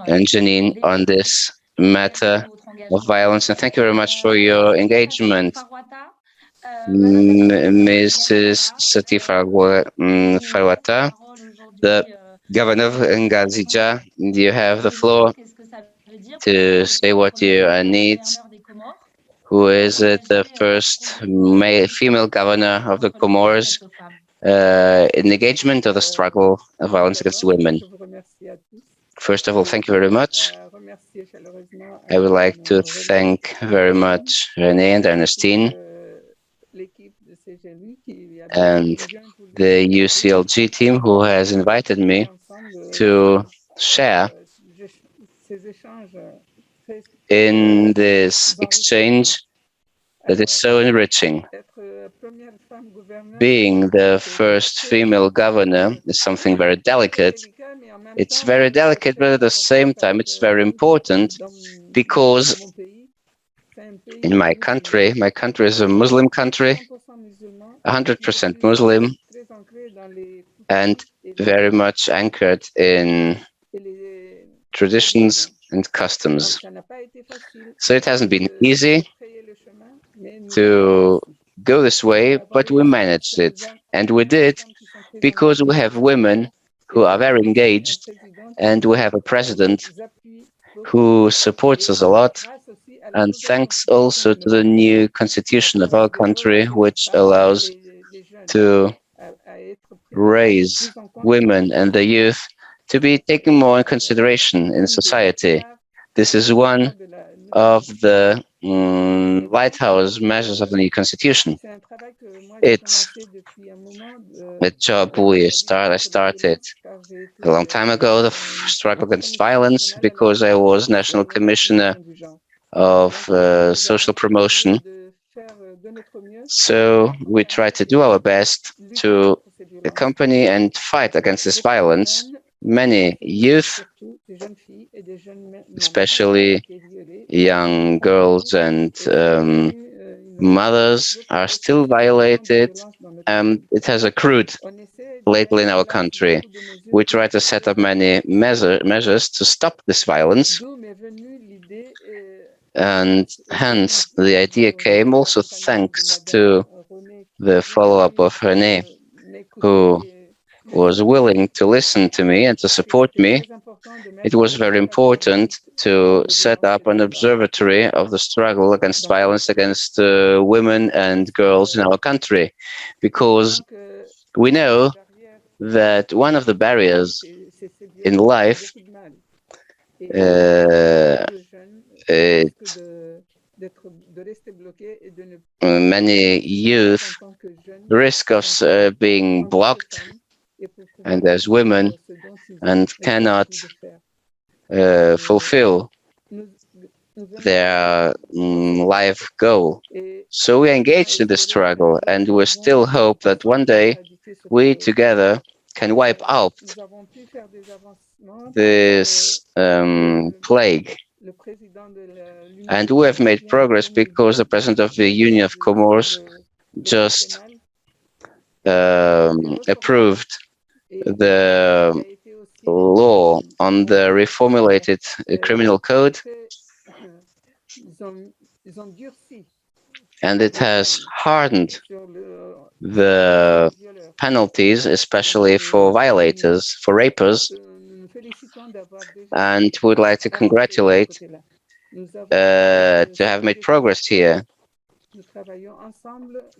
in Jenin on this matter of violence. And thank you very much for your engagement. Mrs. Sati Farwata, the governor of Ngazija, you have the floor to say what your needs. Who is the first female governor of the Comoros in engagement of the struggle of violence against women? First of all, thank you very much. I would like to thank very much René and Ernestine and the UCLG team who has invited me to share in this exchange that is so enriching. Being the first female governor is something very delicate. It's very delicate, but at the same time, it's very important because in my country is a Muslim country, 100% Muslim, and very much anchored in traditions and customs. So it hasn't been easy to go this way, but we managed it. And we did because we have women who are very engaged, and we have a president who supports us a lot. And thanks also to the new constitution of our country, which allows to raise women and the youth to be taken more in consideration in society. This is one of the lighthouse measures of the new constitution. It's a job I started a long time ago, the struggle against violence, because I was National Commissioner of Social Promotion. So we try to do our best to accompany and fight against this violence. Many youth, especially young girls and mothers, are still violated. It has accrued lately in our country. We try to set up many measures to stop this violence. And hence, the idea came also thanks to the follow-up of René, who was willing to listen to me and to support me. It was very important to set up an observatory of the struggle against violence against women and girls in our country, because we know that one of the barriers in life many youth risk of being blocked and as women and cannot fulfill their life goal. So we engaged in the struggle, and we still hope that one day we together can wipe out this plague. And we have made progress because the President of the Union of Comoros just approved the law on the reformulated criminal code, and it has hardened the penalties, especially for violators, for rapers, and would like to congratulate to have made progress here.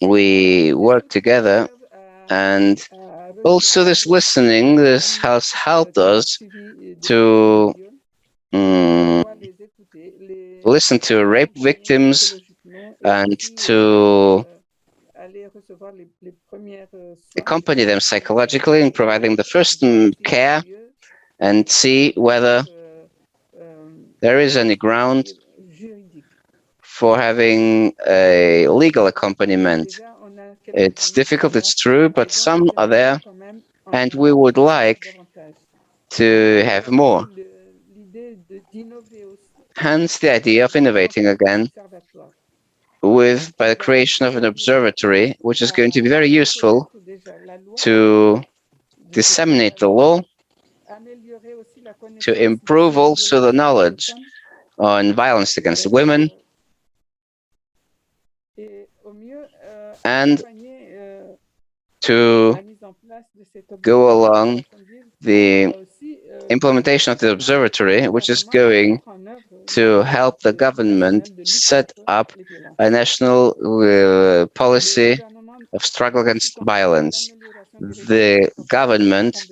We work together, and also this listening, this has helped us to listen to rape victims and to accompany them psychologically in providing the first care and see whether there is any ground for having a legal accompaniment. It's difficult, it's true, but some are there, and we would like to have more. Hence the idea of innovating again by the creation of an observatory, which is going to be very useful to disseminate the law, to improve also the knowledge on violence against women, and to go along the implementation of the observatory, which is going to help the government set up a national policy of struggle against violence. The government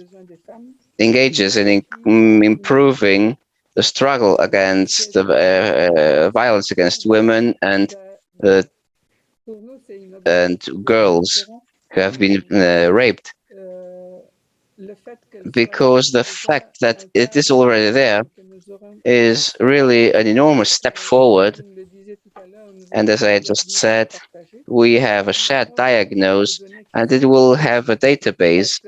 engages in improving the struggle against violence against women and girls who have been raped, because the fact that it is already there is really an enormous step forward. And as I just said, we have a shared diagnosis, and it will have a database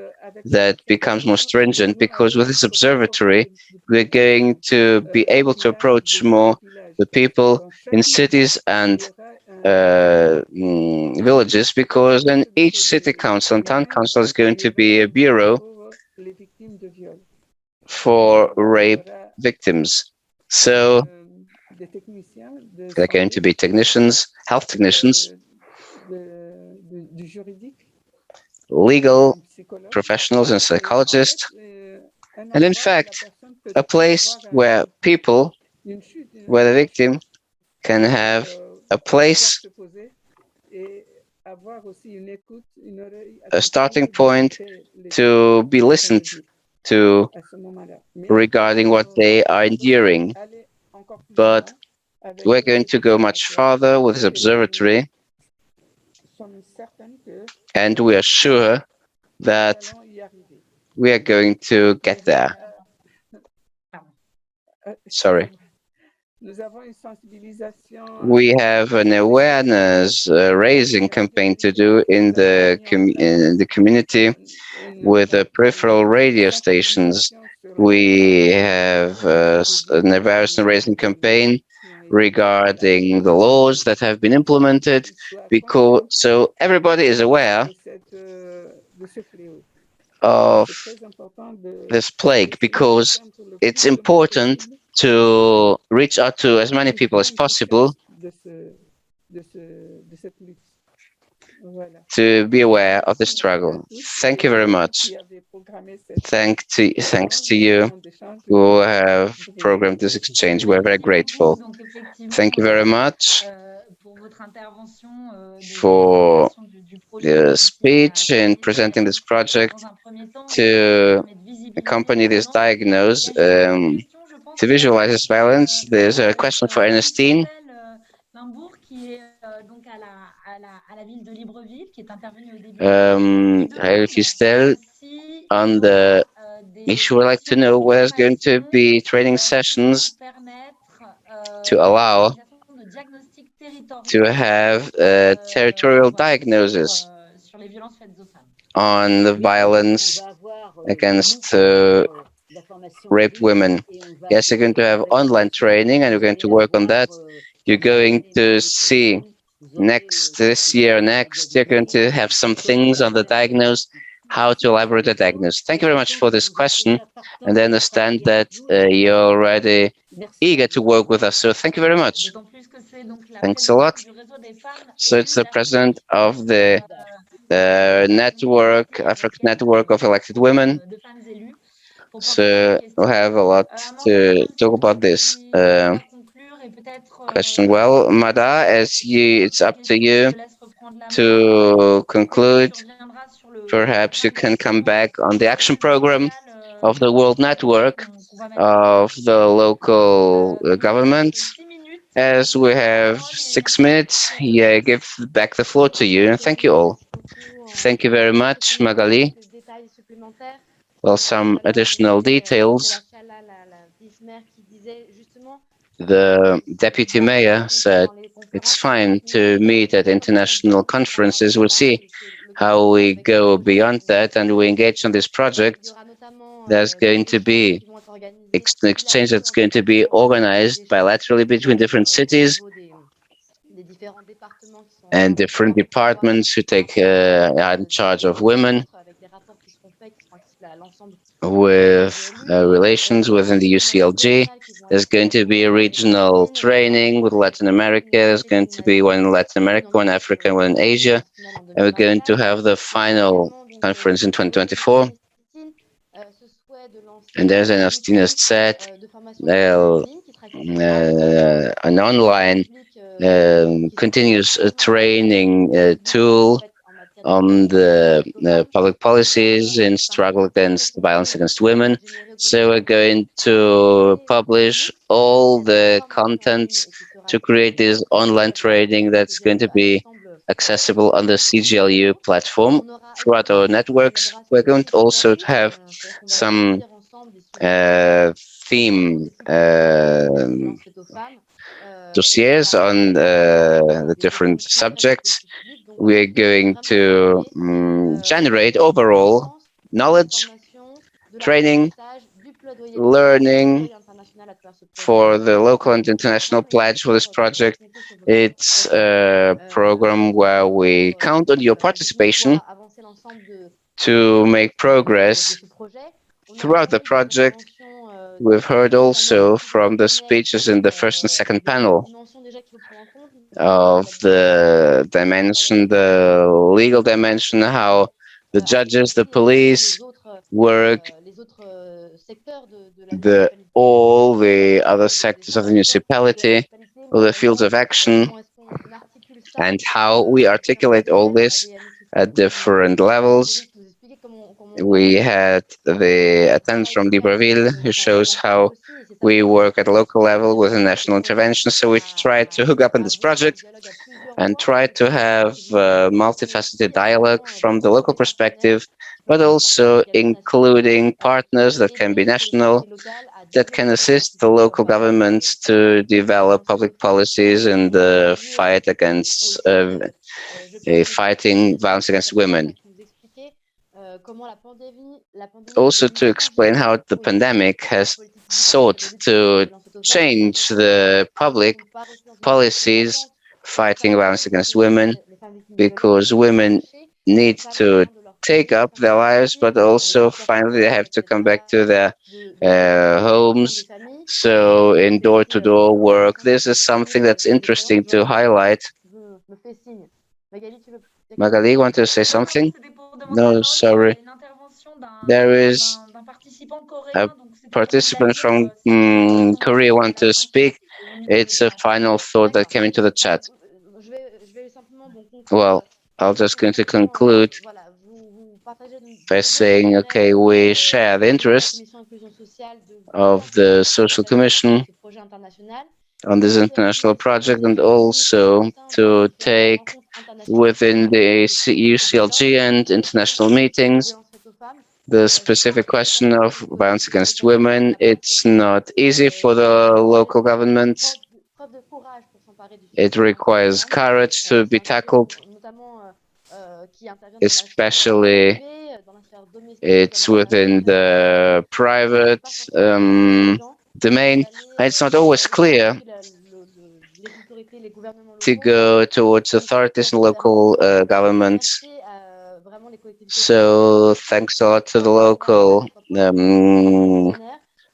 that becomes more stringent, because with this observatory, we're going to be able to approach more the people in cities and villages, because in each city council and town council is going to be a bureau for rape victims. So they're going to be technicians, health technicians, legal professionals and psychologists, and in fact, a place where where the victim can have a place, a starting point to be listened to regarding what they are enduring. But we're going to go much farther with this observatory, and we are sure that we are going to get there. Sorry. We have an awareness raising campaign to do in the community with the peripheral radio stations. We have an awareness raising campaign regarding the laws that have been implemented, so everybody is aware of this plague, because it's important to reach out to as many people as possible to be aware of the struggle. Thank you very much. Thanks to you who have programmed this exchange. We're very grateful. Thank you very much for the speech in presenting this project to accompany this diagnosis. To visualize this violence, there's a question for Ernestine. Fistel, on the issue, would like to know whether there's going to be training sessions to allow to have a territorial diagnosis on the violence against raped women. Yes, you're going to have online training and you're going to work on that. You're going to see this year, you're going to have some things on the diagnose, how to elaborate the diagnosis. Thank you very much for this question. And I understand that you're already eager to work with us. So thank you very much. Thanks a lot. So it's the president of the African Network of Elected Women. So we'll have a lot to talk about this question. Well, Mada, it's up to you to conclude. Perhaps you can come back on the action program of the World Network of the local governments. As we have 6 minutes, I give back the floor to you. And thank you all. Thank you very much, Magali. Well, some additional details. The deputy mayor said it's fine to meet at international conferences. We'll see how we go beyond that and we engage on this project. There's going to be an exchange that's going to be organized bilaterally between different cities and different departments who are in charge of women, with relations within the UCLG. There's going to be a regional training with Latin America. There's going to be one in Latin America, one in Africa, and one in Asia. And we're going to have the final conference in 2024. And as Ernestine said, an online continuous training tool on the public policies in struggle against violence against women. So we're going to publish all the contents to create this online training that's going to be accessible on the CGLU platform throughout our networks. We're going to also have some theme dossiers on the different subjects. We're going to generate overall knowledge, training, learning for the local and international pledge for this project. It's a program where we count on your participation to make progress throughout the project. We've heard also from the speeches in the first and second panel of the dimension, the legal dimension, how the judges, the police work, all the other sectors of the municipality, all the fields of action, and how we articulate all this at different levels. We had the attendance from Libreville, who shows how we work at a local level with a national intervention. So we try to hook up on this project and try to have multifaceted dialogue from the local perspective, but also including partners that can be national, that can assist the local governments to develop public policies in the fight against fighting violence against women. Also to explain how the pandemic has sought to change the public policies fighting violence against women, because women need to take up their lives, but also finally they have to come back to their homes. So in door-to-door work, this is something that's interesting to highlight. Magali, you want to say something? No, sorry. There is a participant from Korea want to speak. It's a final thought that came into the chat. Well, I'm just going to conclude by saying, okay, we share the interest of the Social Commission on this international project, and also to take within the UCLG and international meetings the specific question of violence against women. It's not easy for the local governments. It requires courage to be tackled, especially it's within the private domain. It's not always clear to go towards authorities and local governments. So thanks a lot to the local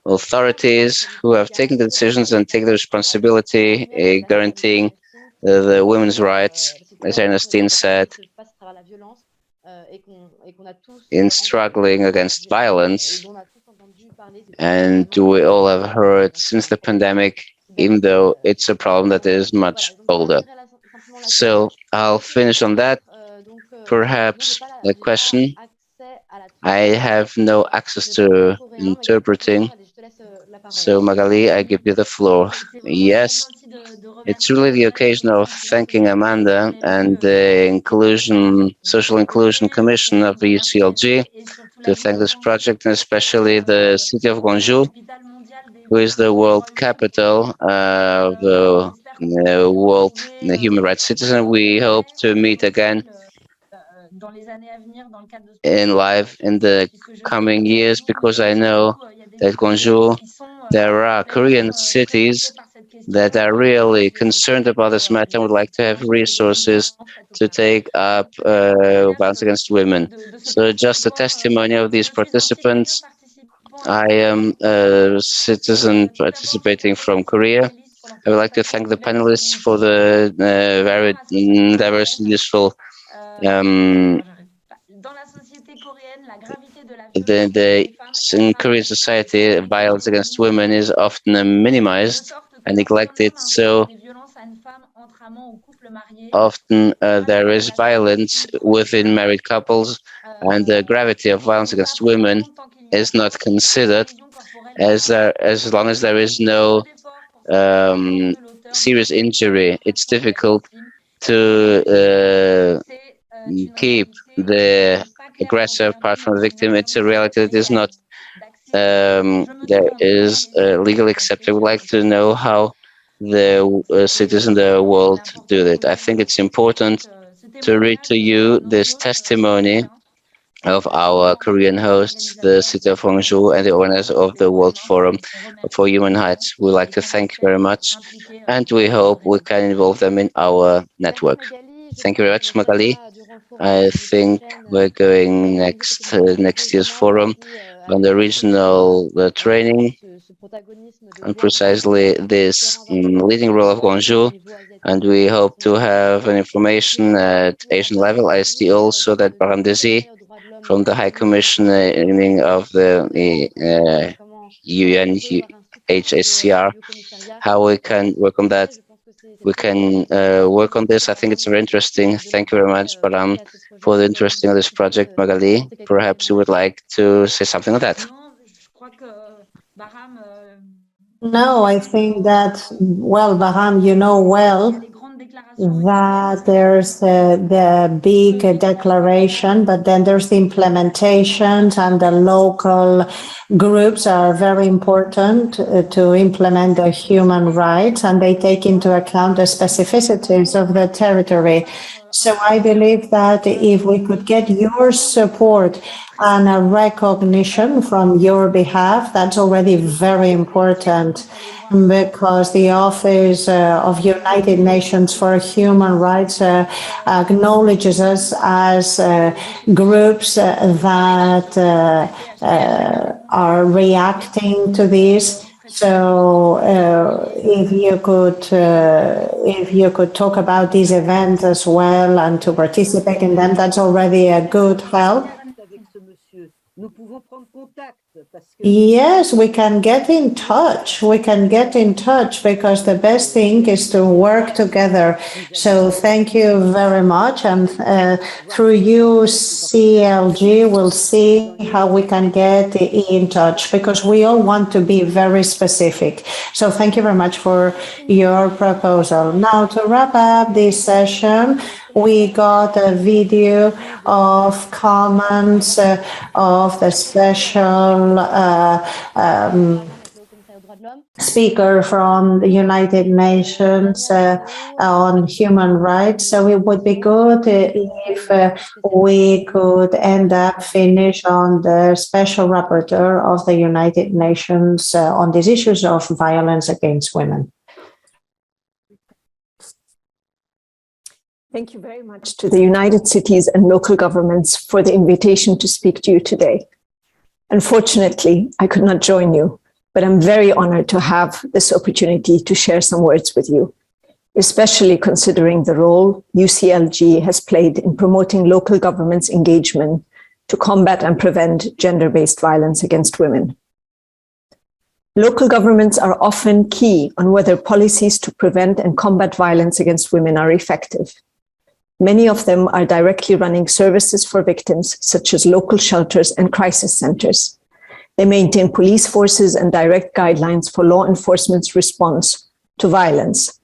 authorities who have taken the decisions and taken the responsibility guaranteeing the women's rights, as Ernestine said, in struggling against violence. And we all have heard since the pandemic, even though it's a problem that is much older. So I'll finish on that. Perhaps a question. I have no access to interpreting. So Magali, I give you the floor. Yes, it's really the occasion of thanking Amanda and the Social Inclusion Commission of the UCLG to thank this project, and especially the city of Gwangju, who is the world capital of the world human rights citizen. We hope to meet again in live in the coming years, because I know that Gwangju, there are Korean cities that are really concerned about this matter and would like to have resources to take up violence against women. So just a testimony of these participants. I am a citizen participating from Korea. I would like to thank the panelists for the very diverse and useful in Korean society, violence against women is often minimized and neglected. So often there is violence within married couples, and the gravity of violence against women is not considered as long as there is no serious injury. It's difficult to keep the aggressor apart from the victim. It's a reality that is not there is legally accepted. I would like to know how the cities in the world do that. I think it's important to read to you this testimony of our Korean hosts, the city of Gwangju, and the owners of the World Forum for Human Rights. We'd like to thank you very much, and we hope we can involve them in our network. Thank you very much, Magali. I think we're going next year's forum on the regional training, and precisely this leading role of Gwangju, and we hope to have an information at Asian level. I see also that Bahram Desi from the High Commissioning of the UNHCR, how we can work on that. We can work on this. I think it's very interesting. Thank you very much, Bahram, for the interesting of this project. Magali, perhaps you would like to say something on that. No, I think that, well, Bahram, you know well that there's the big declaration, but then there's the implementations, and the local groups are very important to implement the human rights, and they take into account the specificities of the territory. So I believe that if we could get your support and a recognition from your behalf, that's already very important, because the Office of United Nations for Human Rights acknowledges us as groups that are reacting to this. So if you could talk about these events as well and to participate in them, that's already a good help. Yes, we can get in touch. We can get in touch, because the best thing is to work together. So thank you very much. And through UCLG, we'll see how we can get in touch, because we all want to be very specific. So thank you very much for your proposal. Now, to wrap up this session, we got a video of comments of the special speaker from the United Nations on human rights. So it would be good if we could end up finish on the special rapporteur of the United Nations on these issues of violence against women. Thank you very much to the United Cities and local governments for the invitation to speak to you today. Unfortunately, I could not join you, but I'm very honored to have this opportunity to share some words with you, especially considering the role UCLG has played in promoting local governments' engagement to combat and prevent gender-based violence against women. Local governments are often key on whether policies to prevent and combat violence against women are effective. Many of them are directly running services for victims, such as local shelters and crisis centers. They maintain police forces and direct guidelines for law enforcement's response to violence.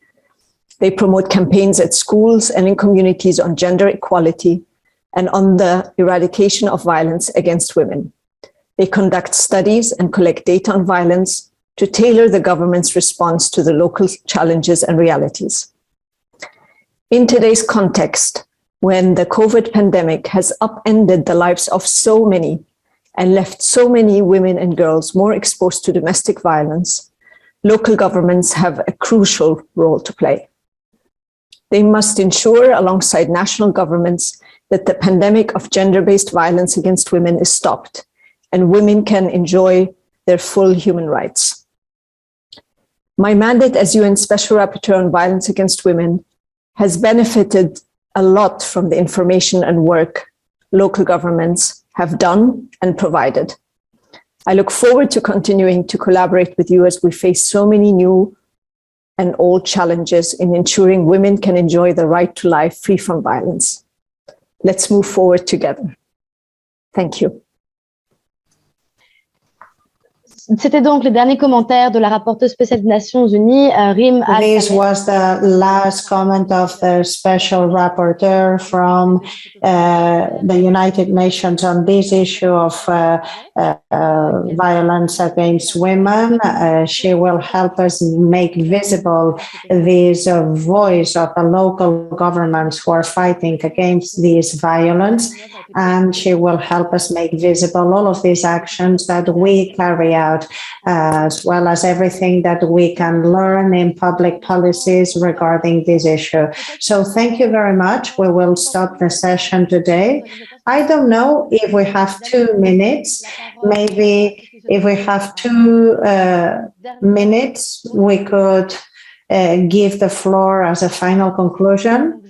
They promote campaigns at schools and in communities on gender equality and on the eradication of violence against women. They conduct studies and collect data on violence to tailor the government's response to the local challenges and realities. In today's context, when the COVID pandemic has upended the lives of so many and left so many women and girls more exposed to domestic violence, local governments have a crucial role to play. They must ensure, alongside national governments, that the pandemic of gender-based violence against women is stopped and women can enjoy their full human rights. My mandate as UN Special Rapporteur on Violence Against Women has benefited a lot from the information and work local governments have done and provided. I look forward to continuing to collaborate with you as we face so many new and old challenges in ensuring women can enjoy the right to life free from violence. Let's move forward together. Thank you. C'était donc le dernier commentaire de la rapporteure spéciale des Nations Unies, Rim Al. This was the last comment of the special rapporteur from the United Nations on this issue of violence against women. She will help us make visible this voice of the local governments who are fighting against this violence, and she will help us make visible all of these actions that we carry out, as well as everything that we can learn in public policies regarding this issue. So thank you very much. We will stop the session today. I don't know if we have 2 minutes. Maybe if we have 2 minutes, we could give the floor as a final conclusion.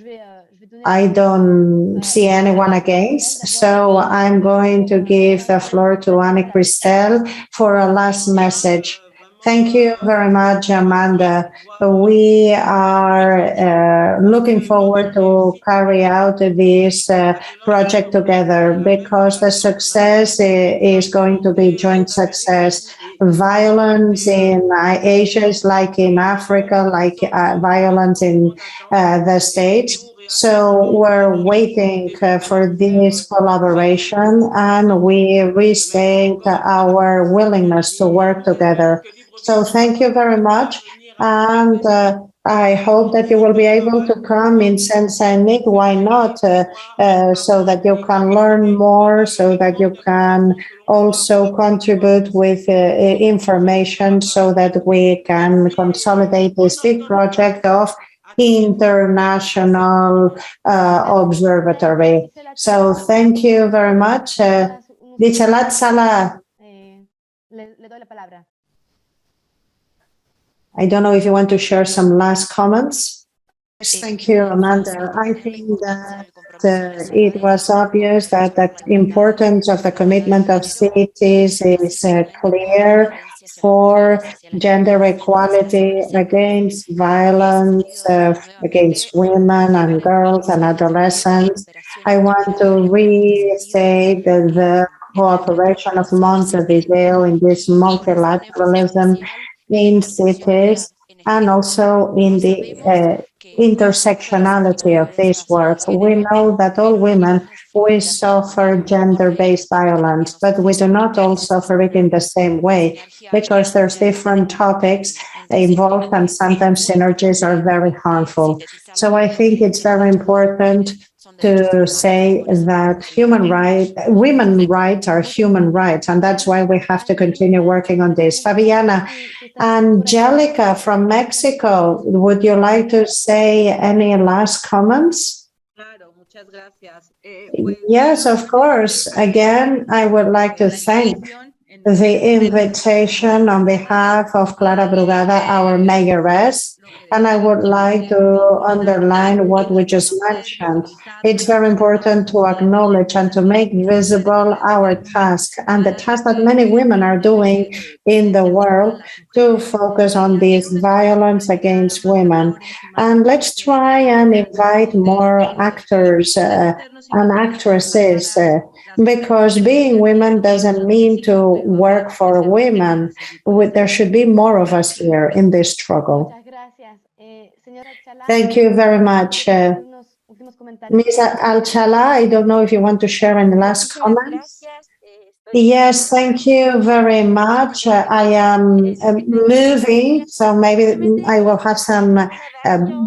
I don't see anyone against, so I'm going to give the floor to Anne-Christelle for a last message. Thank you very much, Amanda. We are looking forward to carry out this project together because the success is going to be joint success. Violence in Asia is like in Africa, like violence in the States. So we're waiting for this collaboration, and we restate our willingness to work together. So thank you very much. And I hope that you will be able to come in Seine-Saint-Denis. Why not? So that you can learn more, so that you can also contribute with information so that we can consolidate this big project of international observatory. So thank you very much. Dichalat Salah. I don't know if you want to share some last comments. Yes, thank you, Amanda. I think that it was obvious that the importance of the commitment of cities is clear for gender equality, against violence against women and girls and adolescents. I want to restate the cooperation of Montevideo in this multilateralism in cities and also in the intersectionality of this work. We know that all women, we suffer gender-based violence, but we do not all suffer it in the same way because there's different topics involved and sometimes synergies are very harmful. So I think it's very important to say that women's rights are human rights, and that's why we have to continue working on this. Fabiana, Angelica from Mexico, would you like to say any last comments? Yes, of course. Again, I would like to thank the invitation on behalf of Clara Brugada, our mayoress. And I would like to underline what we just mentioned. It's very important to acknowledge and to make visible our task and the task that many women are doing in the world to focus on this violence against women. And let's try and invite more actors and actresses because being women doesn't mean to work for women. There should be more of us here in this struggle. Thank you very much. Ms. Alchala, I don't know if you want to share any last comments. Yes, thank you very much. I am moving, so maybe I will have some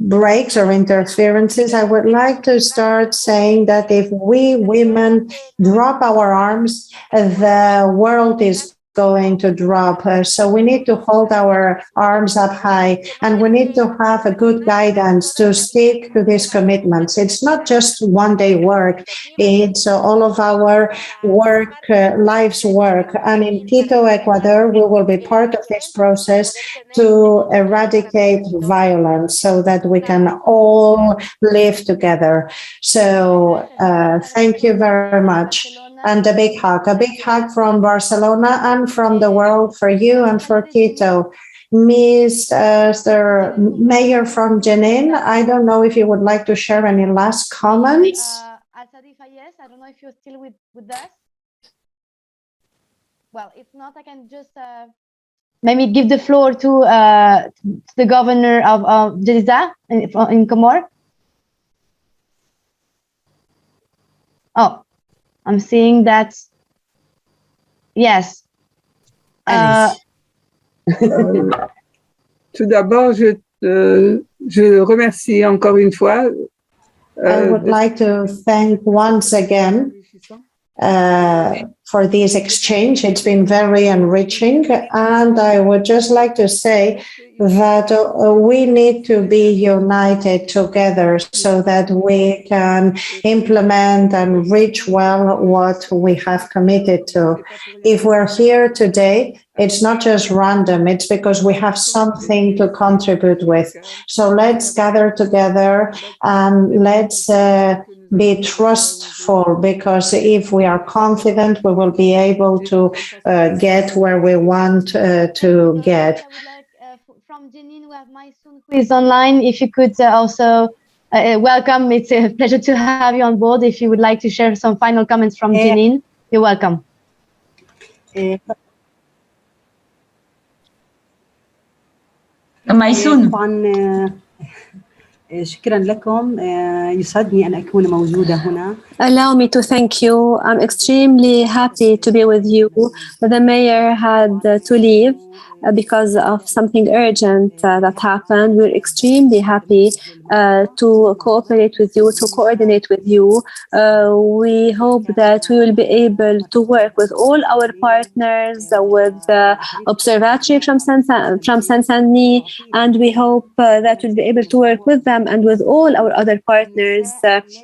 breaks or interferences. I would like to start saying that if we women drop our arms, the world is going to drop. So we need to hold our arms up high and we need to have a good guidance to stick to these commitments. It's not just one day work, it's all of our work, life's work. And in Quito, Ecuador, we will be part of this process to eradicate violence so that we can all live together. So thank you very much. And a big hug from Barcelona and from the world for you and for Quito. Mr. Mayor from Jenin, I don't know if you would like to share any last comments. Yes, I don't know if you're still with us. Well, if not, I can just maybe give the floor to the governor of Jeddah in Comor. Oh. I'm seeing that. Yes. Tout d'abord, je remercie encore une fois. I would like to thank once again for this exchange. It's been very enriching. And I would just like to say that we need to be united together so that we can implement and reach well what we have committed to. If we're here today, it's not just random, it's because we have something to contribute with. So let's gather together and let's be trustful, because if we are confident, we will be able to get where we want to get. From Jenin, we have Maysoon, who is online. If you could also welcome, it's a pleasure to have you on board. If you would like to share some final comments from Jenin, you're welcome. Maysoon. شكرا لكم يسعدني أن أكون موجودة هنا. Allow me to thank you. I'm extremely happy to be with you. The mayor had to leave because of something urgent that happened. We're extremely happy to cooperate with you, to coordinate with you. We hope that we will be able to work with all our partners, with the Observatory from Seine-Saint-Denis, and we hope that we'll be able to work with them and with all our other partners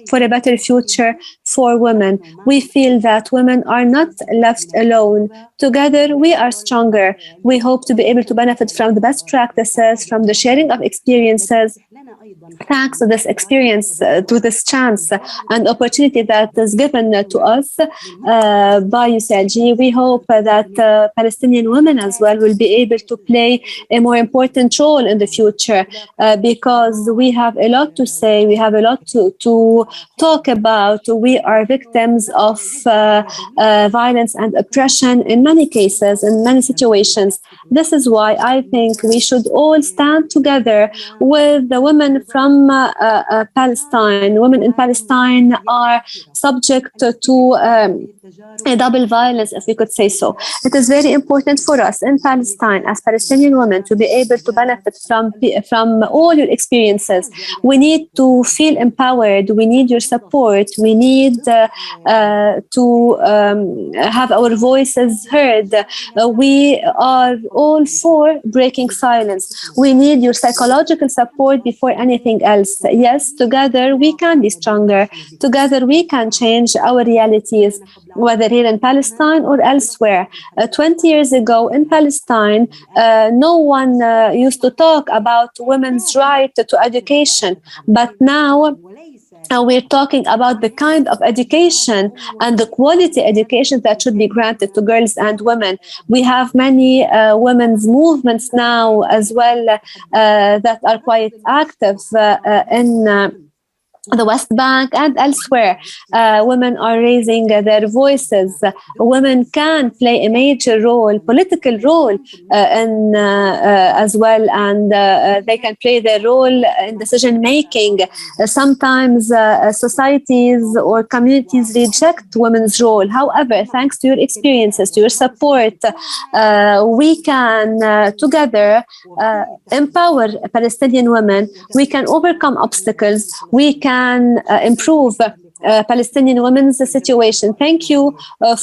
for a better future for women. We feel that women are not left alone. Together, we are stronger. We hope to be able to benefit from the best practices, from the sharing of experiences. Thanks to this experience, to this chance and opportunity that is given to us by UCLG, we hope that Palestinian women as well will be able to play a more important role in the future, because we have a lot to say, we have a lot to talk about. We are victims of violence and oppression in many cases, in many situations. This is why I think we should all stand together with the women women from Palestine, women in Palestine are subject to a double violence, if we could say so. It is very important for us in Palestine as Palestinian women to be able to benefit from all your experiences. We need to feel empowered. We need your support. We need to have our voices heard. We are all for breaking silence. We need your psychological support before anything else. Yes, together we can be stronger. Together we can change our realities, whether here in Palestine or elsewhere. 20 years ago in Palestine, no one used to talk about women's right to education. But now we're talking about the kind of education and the quality education that should be granted to girls and women. We have many women's movements now as well that are quite active in the West Bank and elsewhere. Women are raising their voices. Women can play a major role, political role as well, and they can play their role in decision making. Sometimes societies or communities reject women's role. However, thanks to your experiences, to your support, we can together empower Palestinian women. We can overcome obstacles. We can improve Palestinian women's situation. Thank you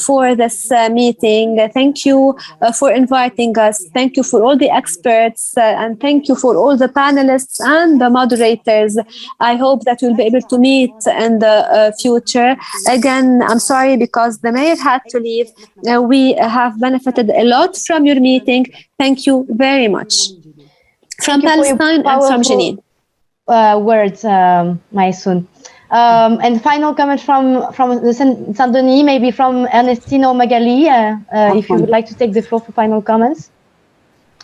for this meeting. Thank you for inviting us. Thank you for all the experts and thank you for all the panelists and the moderators. I hope that we'll be able to meet in the future. Again, I'm sorry because the mayor had to leave. We have benefited a lot from your meeting. Thank you very much. From Palestine and from Jenin. Words, Maysoon. And final comment from the Saint-Denis, maybe from Ernestine Magali, if you would like to take the floor for final comments.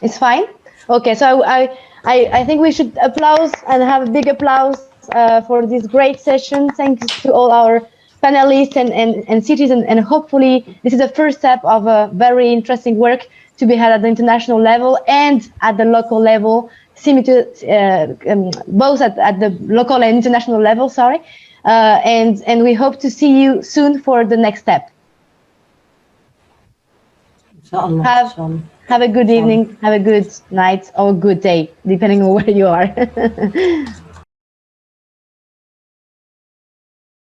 It's fine? Okay, so I think we should applause and have a big applause for this great session. Thanks to all our panelists and citizens, and hopefully this is the first step of a very interesting work to be had at the international level and at the local level, both at the local and international level, sorry. And we hope to see you soon for the next step. Have a good evening, have a good night, or a good day, depending on where you are.